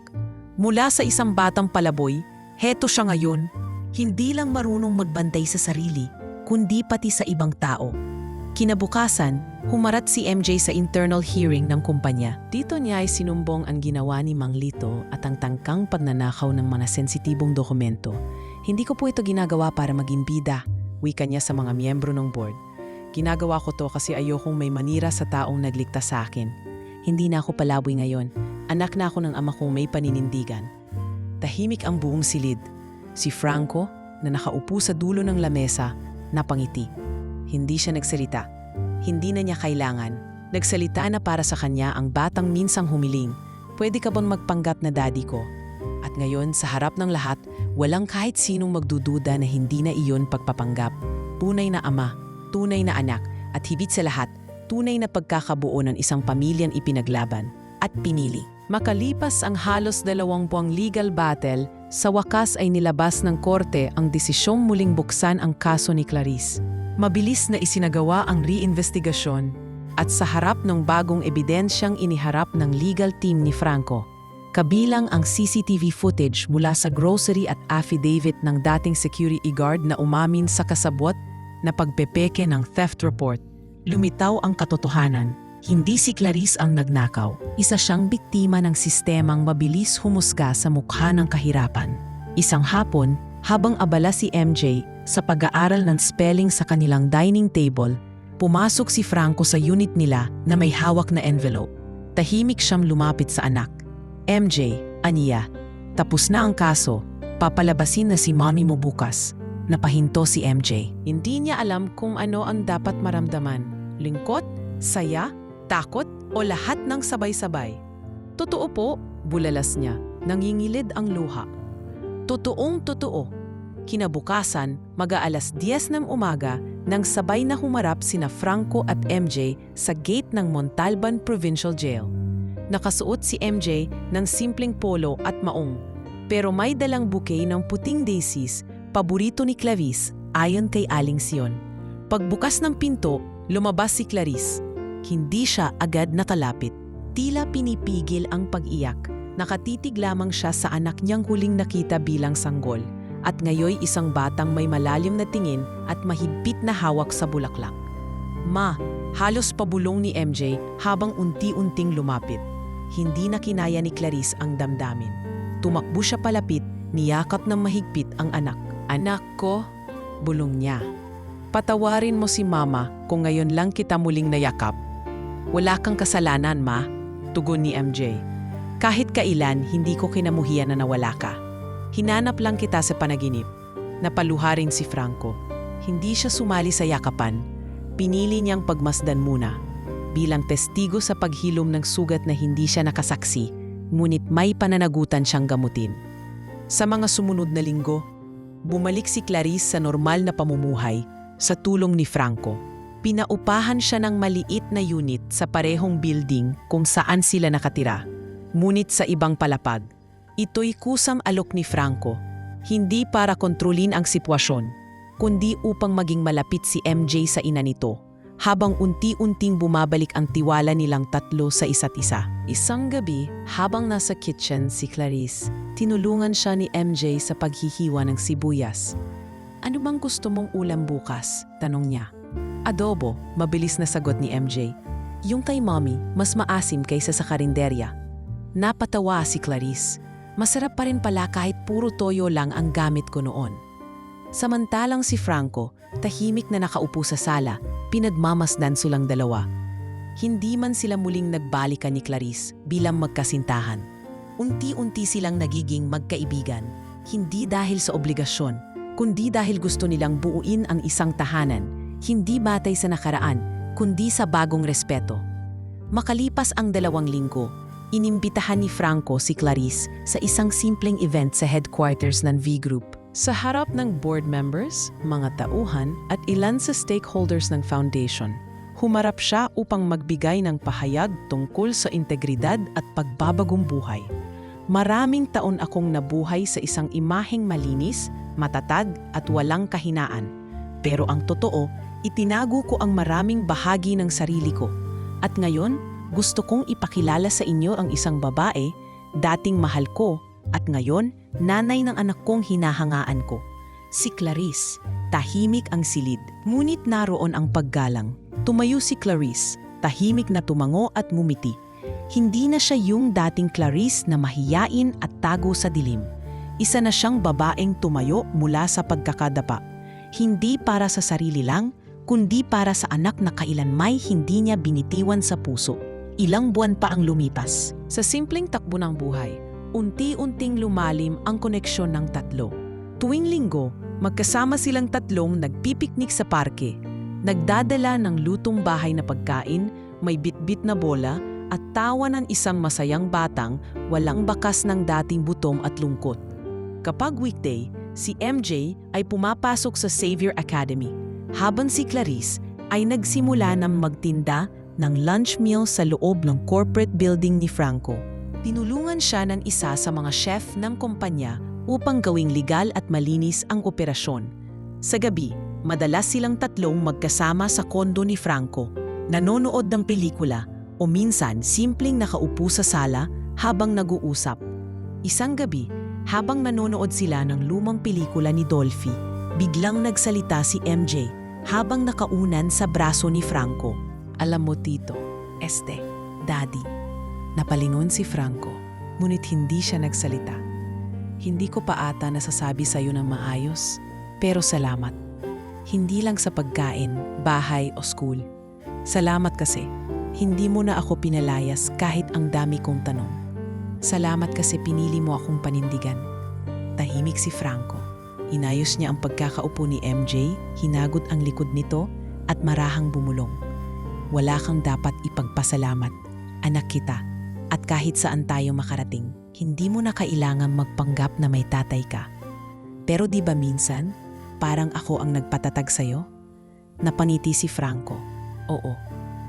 Speaker 1: Mula sa isang batang palaboy, heto siya ngayon. Hindi lang marunong magbantay sa sarili, kundi pati sa ibang tao. Kinabukasan, humarap si MJ sa internal hearing ng kumpanya. Dito niya ay sinumbong ang ginawa ni Mang Lito at ang tangkang pagnanakaw ng mga sensitibong dokumento. Hindi ko po ito ginagawa para maging bida, wika niya sa mga miyembro ng board. Ginagawa ko to kasi ayokong may manira sa taong nagligtas sa akin. Hindi na ako palaboy ngayon. Anak na ako ng ama kong may paninindigan. Tahimik ang buong silid. Si Franco, na nakaupo sa dulo ng lamesa, napangiti. Hindi siya nagsalita. Hindi na niya kailangan. Nagsalita na para sa kanya ang batang minsang humiling. Pwede ka bang magpanggap na daddy ko? At ngayon, sa harap ng lahat, walang kahit sinong magdududa na hindi na iyon pagpapanggap. Tunay na ama, tunay na anak, at higit sa lahat, tunay na pagkakabuo ng isang pamilyang ipinaglaban at pinili. Makalipas ang halos 2 buwang legal battle, sa wakas ay nilabas ng korte ang desisyong muling buksan ang kaso ni Clarice. Mabilis na isinagawa ang reinvestigasyon at sa harap ng bagong ebidensyang iniharap ng legal team ni Franco. Kabilang ang CCTV footage mula sa grocery at affidavit ng dating security guard na umamin sa kasabwat na pagpepeke ng theft report. Lumitaw ang katotohanan. Hindi si Clarice ang nagnakaw. Isa siyang biktima ng sistemang mabilis humusga sa mukha ng kahirapan. Isang hapon, habang abala si MJ sa pag-aaral ng spelling sa kanilang dining table, pumasok si Franco sa unit nila na may hawak na envelope. Tahimik siyang lumapit sa anak. MJ, aniya, tapos na ang kaso. Papalabasin na si mommy mo bukas. Napahinto si MJ. Hindi niya alam kung ano ang dapat maramdaman. Lingkot, saya, takot o lahat ng sabay-sabay. Totoo po, bulalas niya. Nangingilid ang luha. Totoong totoo. Kinabukasan, mag-aalas 10 ng umaga nang sabay na humarap sina Franco at MJ sa gate ng Montalban Provincial Jail. Nakasuot si MJ ng simpleng polo at maong, pero may dalang bouquet ng puting daisies, paborito ni Clarice ayon kay Aling Sion. Pagbukas ng pinto, lumabas si Clarice. Hindi siya agad nakalapit. Tila pinipigil ang pag-iyak. Nakatitig lamang siya sa anak niyang huling nakita bilang sanggol. At ngayoy isang batang may malalim na tingin at mahigpit na hawak sa bulaklak. Ma, halos pabulong ni MJ habang unti-unting lumapit. Hindi na kinaya ni Clarice ang damdamin. Tumakbo siya palapit, niyakap ng mahigpit ang anak. Anak ko, bulong niya. Patawarin mo si Mama kung ngayon lang kita muling nayakap. Wala kang kasalanan, Ma, tugon ni MJ. Kahit kailan, hindi ko kinamuhian na nawala ka. Hinanap lang kita sa panaginip. Napaluha rin si Franco. Hindi siya sumali sa yakapan. Pinili niyang pagmasdan muna. Bilang testigo sa paghilom ng sugat na hindi siya nakasaksi, ngunit may pananagutan siyang gamutin. Sa mga sumunod na linggo, bumalik si Clarice sa normal na pamumuhay sa tulong ni Franco. Pinaupahan siya ng maliit na unit sa parehong building kung saan sila nakatira, ngunit sa ibang palapag. Ito'y kusang alok ni Franco, hindi para kontrolin ang sitwasyon, kundi upang maging malapit si MJ sa ina nito, habang unti-unting bumabalik ang tiwala nilang tatlo sa isa't isa. Isang gabi, habang nasa kitchen si Clarice, tinulungan siya ni MJ sa paghihiwa ng sibuyas. Ano bang gusto mong ulam bukas? Tanong niya. Adobo, mabilis na sagot ni MJ. Yung kay mommy, mas maasim kaysa sa karinderya. Napatawa si Clarice. Masarap pa rin pala kahit puro toyo lang ang gamit ko noon. Samantalang si Franco, tahimik na nakaupo sa sala, pinagmamasdan silang dalawa. Hindi man sila muling nagbalikan ni Clarice bilang magkasintahan. Unti-unti silang nagiging magkaibigan, hindi dahil sa obligasyon, kundi dahil gusto nilang buuin ang isang tahanan, hindi batay sa nakaraan, kundi sa bagong respeto. Makalipas ang 2 linggo, inimbitahan ni Franco si Clarice sa isang simpleng event sa headquarters ng V Group. Sa harap ng board members, mga tauhan at ilan sa stakeholders ng foundation, humarap siya upang magbigay ng pahayag tungkol sa integridad at pagbabagong buhay. Maraming taon akong nabuhay sa isang imaheng malinis, matatag at walang kahinaan. Pero ang totoo, itinago ko ang maraming bahagi ng sarili ko. At ngayon, gusto kong ipakilala sa inyo ang isang babae, dating mahal ko, at ngayon, nanay ng anak kong hinahangaan ko. Si Clarice, tahimik ang silid, ngunit naroon ang paggalang. Tumayo si Clarice, tahimik na tumango at ngumiti. Hindi na siya yung dating Clarice na mahiyain at tago sa dilim. Isa na siyang babaeng tumayo mula sa pagkakadapa. Hindi para sa sarili lang, kundi para sa anak na kailanmay hindi niya binitiwan sa puso. Ilang buwan pa ang lumipas. Sa simpleng takbo ng buhay, unti-unting lumalim ang koneksyon ng tatlo. Tuwing linggo, magkasama silang tatlong nagpipiknik sa parke. Nagdadala ng lutong bahay na pagkain, may bitbit na bola, at tawa ng isang masayang batang walang bakas ng dating butom at lungkot. Kapag weekday, si MJ ay pumapasok sa Xavier Academy, habang si Clarice ay nagsimula ng magtinda ng lunch meal sa loob ng corporate building ni Franco. Tinulungan siya ng isa sa mga chef ng kumpanya upang gawing legal at malinis ang operasyon. Sa gabi, madalas silang tatlong magkasama sa kondo ni Franco, nanonood ng pelikula o minsan simpleng nakaupo sa sala habang nag-uusap. Isang gabi, habang nanonood sila ng lumang pelikula ni Dolphy, biglang nagsalita si MJ habang nakaunan sa braso ni Franco. Alam mo tito, daddy. Napalingon si Franco, ngunit hindi siya nagsalita. Hindi ko pa ata nasasabi sa'yo ng maayos, pero salamat. Hindi lang sa pagkain, bahay o school. Salamat kasi, hindi mo na ako pinalayas kahit ang dami kong tanong. Salamat kasi pinili mo akong panindigan. Tahimik si Franco. Inayos niya ang pagkakaupo ni MJ, hinagot ang likod nito at marahang bumulong. Wala kang dapat ipagpasalamat, anak kita. At kahit saan tayo makarating, hindi mo na kailangan magpanggap na may tatay ka. Pero di ba minsan, parang ako ang nagpatatag sa'yo? Napangiti si Franco. Oo.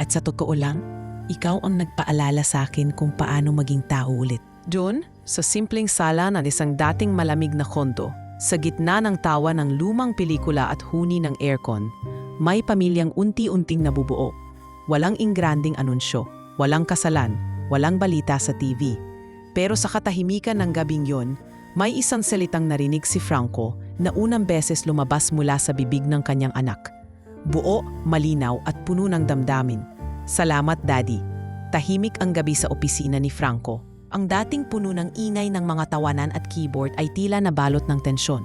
Speaker 1: At sa totoo lang, ikaw ang nagpaalala sa akin kung paano maging tao ulit. Doon, sa simpleng sala ng isang dating malamig na kondo, sa gitna ng tawa ng lumang pelikula at huni ng aircon, may pamilyang unti-unting nabubuo. Walang ingranding anunsyo, walang kasalan, walang balita sa TV. Pero sa katahimikan ng gabing yon, may isang salitang narinig si Franco na unang beses lumabas mula sa bibig ng kanyang anak. Buo, malinaw at puno ng damdamin. Salamat, Daddy. Tahimik ang gabi sa opisina ni Franco. Ang dating puno ng ingay ng mga tawanan at keyboard ay tila nabalot ng tensyon.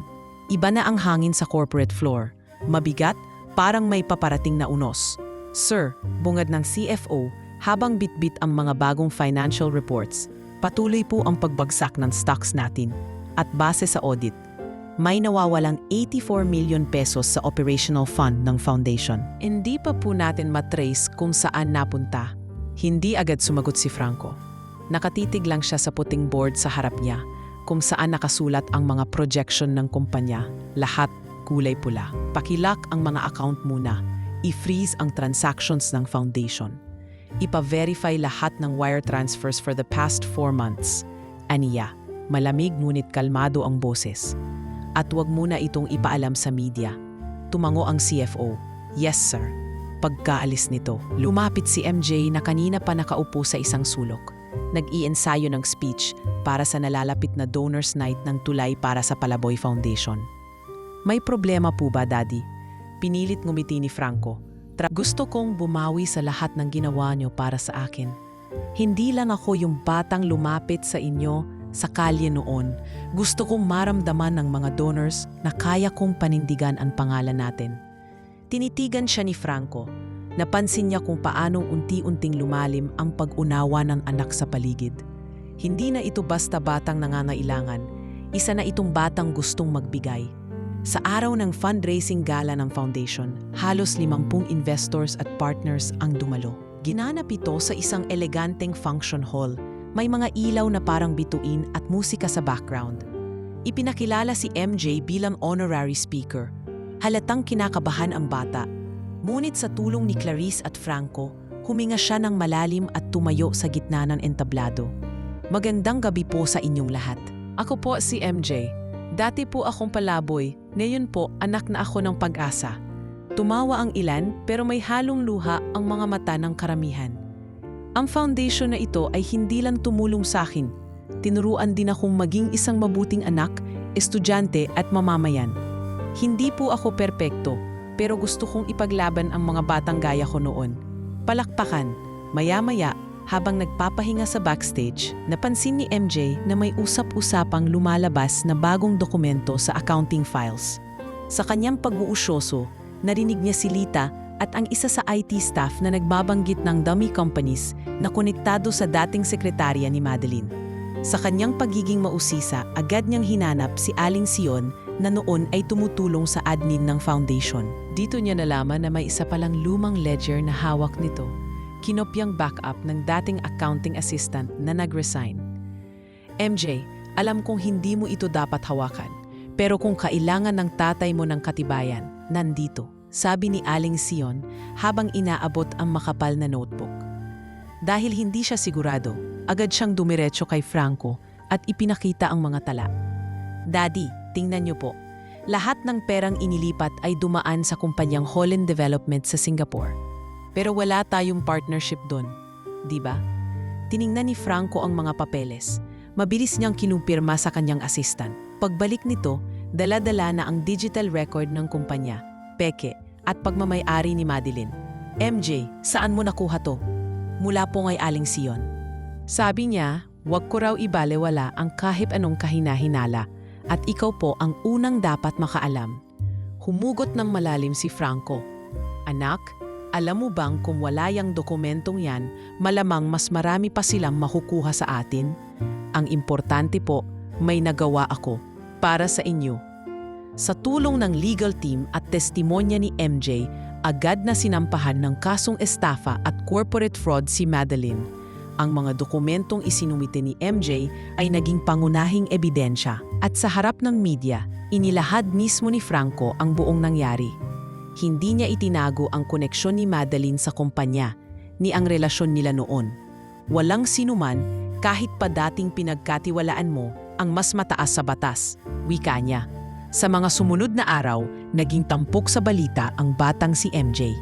Speaker 1: Iba na ang hangin sa corporate floor. Mabigat, parang may paparating na unos. Sir, bungad ng CFO, habang bitbit ang mga bagong financial reports, patuloy po ang pagbagsak ng stocks natin. At base sa audit, may nawawalang 84 million pesos sa operational fund ng foundation. Hindi pa po natin matrace kung saan napunta. Hindi agad sumagot si Franco. Nakatitig lang siya sa puting board sa harap niya, kung saan nakasulat ang mga projection ng kumpanya. Lahat kulay pula. Pakilak ang mga account muna. I-freeze ang transactions ng foundation. Ipa-verify lahat ng wire transfers for the past 4 months. Aniya, malamig ngunit kalmado ang boses. At huwag muna itong ipaalam sa media. Tumango ang CFO. Yes, sir. Pagkaalis nito, lumapit si MJ na kanina pa nakaupo sa isang sulok. Nag-iensayo ng speech para sa nalalapit na donors night ng tulay para sa Palaboy Foundation. May problema po ba, Daddy? Pinilit ngumiti ni Franco. Gusto kong bumawi sa lahat ng ginawa niyo para sa akin. Hindi lang ako yung batang lumapit sa inyo sa kalye noon. Gusto kong maramdaman ng mga donors na kaya kong panindigan ang pangalan natin. Tinitigan siya ni Franco. Napansin niya kung paanong unti-unting lumalim ang pag-unawa ng anak sa paligid. Hindi na ito basta batang nangangailangan, isa na itong batang gustong magbigay. Sa araw ng fundraising gala ng foundation, halos 50 investors at partners ang dumalo. Ginanap ito sa isang eleganteng function hall. May mga ilaw na parang bituin at musika sa background. Ipinakilala si MJ bilang honorary speaker. Halatang kinakabahan ang bata. Ngunit sa tulong ni Clarice at Franco, huminga siya ng malalim at tumayo sa gitna ng entablado. Magandang gabi po sa inyong lahat. Ako po si MJ. Dati po akong palaboy, ngayon po anak na ako ng pag-asa. Tumawa ang ilan pero may halong luha ang mga mata ng karamihan. Ang foundation na ito ay hindi lang tumulong sa akin. Tinuruan din akong maging isang mabuting anak, estudyante at mamamayan. Hindi po ako perpekto, pero gusto kong ipaglaban ang mga batang gaya ko noon. Palakpakan, maya-maya, habang nagpapahinga sa backstage, napansin ni MJ na may usap-usapang lumalabas na bagong dokumento sa accounting files. Sa kanyang pag-uusyoso, narinig niya si Lita at ang isa sa IT staff na nagbabanggit ng dummy companies na konektado sa dating sekretarya ni Madeline. Sa kanyang pagiging mausisa, agad niyang hinanap si Aling Sion na noon ay tumutulong sa admin ng foundation. Dito niya nalaman na may isa palang lumang ledger na hawak nito. Kinopyang backup ng dating accounting assistant na nag-resign. MJ, alam kong hindi mo ito dapat hawakan, pero kung kailangan ng tatay mo ng katibayan, nandito, sabi ni Aling Sion habang inaabot ang makapal na notebook. Dahil hindi siya sigurado, agad siyang dumiretso kay Franco at ipinakita ang mga tala. Daddy, tingnan niyo po. Lahat ng perang inilipat ay dumaan sa kumpanyang Holland Development sa Singapore. Pero wala tayong partnership doon, di ba? Tiningnan ni Franco ang mga papeles. Mabilis niyang kinumpirma sa kanyang assistant. Pagbalik nito, dala-dala na ang digital record ng kumpanya, peke, at pagmamay-ari ni Madeline. MJ, saan mo nakuha to? Mula po kay Aling Sion. Sabi niya, wag ko raw ibalewala ang kahit anong kahina-hinala at ikaw po ang unang dapat makaalam. Humugot ng malalim si Franco. Anak, alam mo bang kung wala yang dokumentong yan, malamang mas marami pa silang makukuha sa atin? Ang importante po, may nagawa ako para sa inyo. Sa tulong ng legal team at testimonya ni MJ, agad na sinampahan ng kasong estafa at corporate fraud si Madeline. Ang mga dokumentong isinumite ni MJ ay naging pangunahing ebidensya at sa harap ng media, inilahad mismo ni Franco ang buong nangyari. Hindi niya itinago ang koneksyon ni Madeline sa kumpanya, ni ang relasyon nila noon. Walang sinuman, kahit pa dating pinagkatiwalaan mo, ang mas mataas sa batas, wika niya. Sa mga sumunod na araw, naging tampok sa balita ang batang si MJ.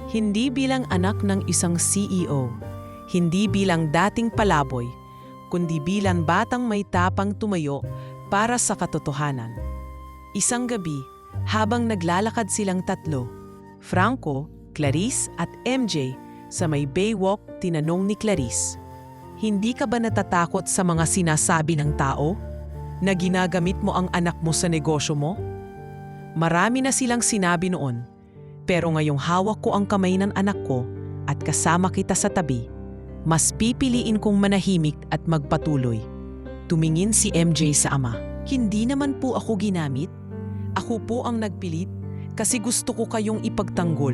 Speaker 1: Hindi bilang anak ng isang CEO, hindi bilang dating palaboy, kundi bilang batang may tapang tumayo para sa katotohanan. Isang gabi, habang naglalakad silang tatlo, Franco, Clarice at MJ, sa may Baywalk, tinanong ni Clarice, "Hindi ka ba natatakot sa mga sinasabi ng tao? Na ginagamit mo ang anak mo sa negosyo mo?" Marami na silang sinabi noon, pero ngayong hawak ko ang kamay ng anak ko at kasama kita sa tabi, mas pipiliin kong manahimik at magpatuloy. Tumingin si MJ sa ama. "Hindi naman po ako ginamit. Ako po ang nagpilit kasi gusto ko kayong ipagtanggol.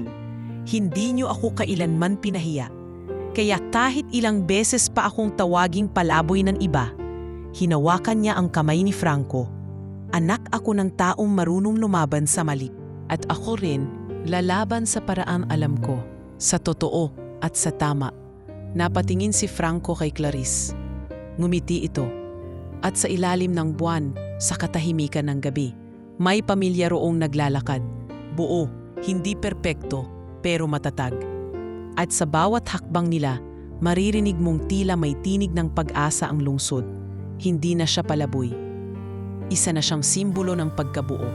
Speaker 1: Hindi niyo ako kailanman pinahiya. Kaya kahit ilang beses pa akong tawaging palaboy ng iba, hinawakan niya ang kamay ni Franco. Anak ako ng taong marunong lumaban sa mali. At ako rin, lalaban sa paraan alam ko, sa totoo at sa tama." Napatingin si Franco kay Clarice. Ngumiti ito. At sa ilalim ng buwan, sa katahimikan ng gabi, may pamilya roong naglalakad. Buo, hindi perpekto, pero matatag. At sa bawat hakbang nila, maririnig mong tila may tinig ng pag-asa ang lungsod. Hindi na siya palaboy. Isa na siyang simbolo ng pagkabuo.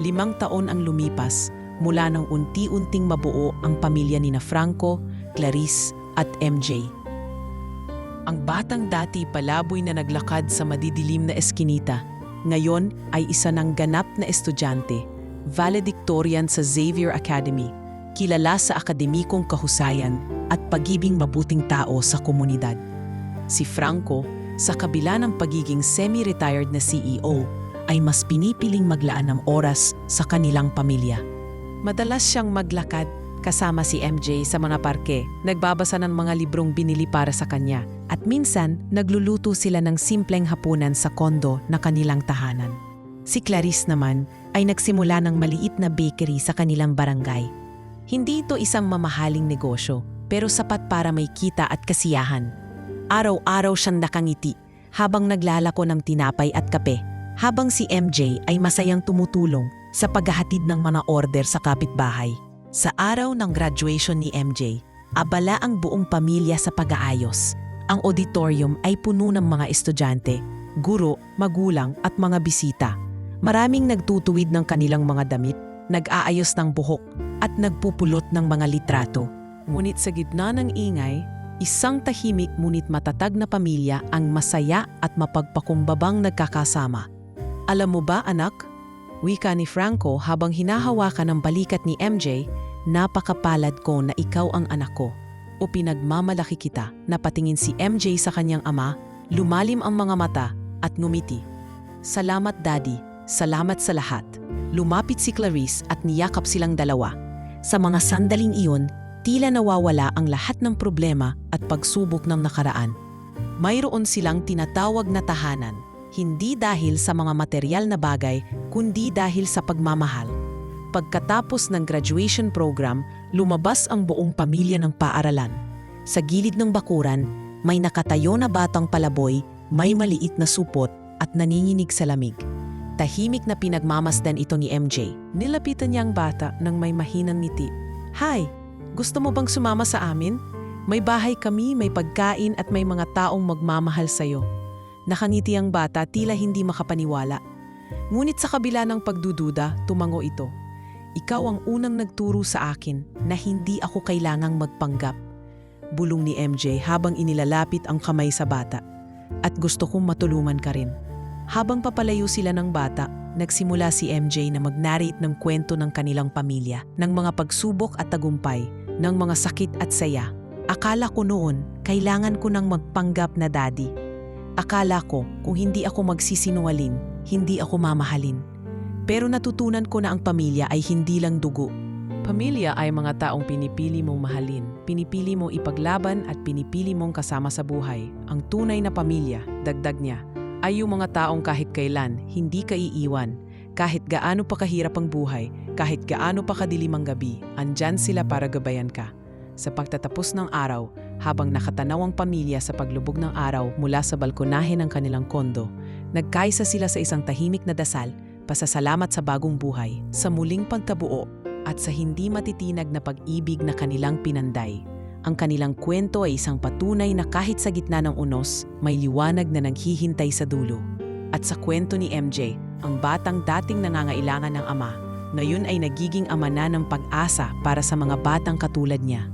Speaker 1: 5 taon ang lumipas mula nang unti-unting mabuo ang pamilya ni na Franco, Clarice at MJ. Ang batang dati palaboy na naglakad sa madidilim na eskinita, ngayon ay isa ng ganap na estudyante, valedictorian sa Xavier Academy, kilala sa akademikong kahusayan at pagiging mabuting tao sa komunidad. Si Franco, sa kabila ng pagiging semi-retired na CEO, ay mas pinipiling maglaan ng oras sa kanilang pamilya. Madalas siyang maglakad kasama si MJ sa mga parke, nagbabasa ng mga librong binili para sa kanya, at minsan nagluluto sila ng simpleng hapunan sa kondo na kanilang tahanan. Si Clarice naman ay nagsimula ng maliit na bakery sa kanilang barangay. Hindi ito isang mamahaling negosyo, pero sapat para may kita at kasiyahan. Araw-araw siyang nakangiti,
Speaker 2: habang naglalako ng tinapay at kape, habang si MJ ay masayang tumutulong sa paghahatid ng mga order sa kapitbahay. Sa araw ng graduation ni MJ, abala ang buong pamilya sa pag-aayos. Ang auditorium ay puno ng mga estudyante, guro, magulang at mga bisita. Maraming nagtutuwid ng kanilang mga damit, nag-aayos ng buhok at nagpupulot ng mga litrato. Ngunit sa gitna ng ingay, isang tahimik ngunit matatag na pamilya ang masaya at mapagpakumbabang nagkakasama. Alam mo ba, anak? Wika ni Franco habang hinahawakan ang balikat ni MJ, napakapalad ko na ikaw ang anak ko. O pinagmamalaki kita, napatingin si MJ sa kanyang ama, lumalim ang mga mata at ngumiti. Salamat daddy, salamat sa lahat. Lumapit si Clarice at niyakap silang dalawa. Sa mga sandaling iyon, tila nawawala ang lahat ng problema at pagsubok ng nakaraan. Mayroon silang tinatawag na tahanan, hindi dahil sa mga material na bagay, kundi dahil sa pagmamahal. Pagkatapos ng graduation program, lumabas ang buong pamilya ng paaralan. Sa gilid ng bakuran, may nakatayo na batang palaboy, may maliit na supot at nanginginig sa lamig. Tahimik na pinagmamasdan ito ni MJ. Nilapitan niya ang bata ng may mahinang ngiti. Hi, gusto mo bang sumama sa amin? May bahay kami, may pagkain at may mga taong magmamahal sa'yo. Nakangiti ang bata, tila hindi makapaniwala. Ngunit sa kabila ng pagdududa, tumango ito. Ikaw ang unang nagturo sa akin na hindi ako kailangang magpanggap. Bulong ni MJ habang inilalapit ang kamay sa bata. At gusto kong matulungan ka rin. Habang papalayo sila ng bata, nagsimula si MJ na mag-narrate ng kwento ng kanilang pamilya, ng mga pagsubok at tagumpay, ng mga sakit at saya. Akala ko noon, kailangan ko nang magpanggap na daddy. Akala ko kung hindi ako magsisinungaling, hindi ako mamahalin. Pero natutunan ko na ang pamilya ay hindi lang dugo. Pamilya ay mga taong pinipili mong mahalin, pinipili mong ipaglaban at pinipili mong kasama sa buhay. Ang tunay na pamilya, dagdag niya, ay yung mga taong kahit kailan hindi ka iiwan. Kahit gaano pa kahirap ang buhay, kahit gaano pa kadilim ang gabi, andyan sila para gabayan ka. Sa pagtatapos ng araw, habang nakatanaw ang pamilya sa paglubog ng araw mula sa balkonahe ng kanilang kondo, nagkaisa sila sa isang tahimik na dasal, pasasalamat sa bagong buhay, sa muling pagkabuo, at sa hindi matitinag na pag-ibig na kanilang pinanday. Ang kanilang kwento ay isang patunay na kahit sa gitna ng unos, may liwanag na naghihintay sa dulo. At sa kwento ni MJ, ang batang dating nangangailangan ng ama, ngayon ay nagiging ama na ng pag-asa para sa mga batang katulad niya.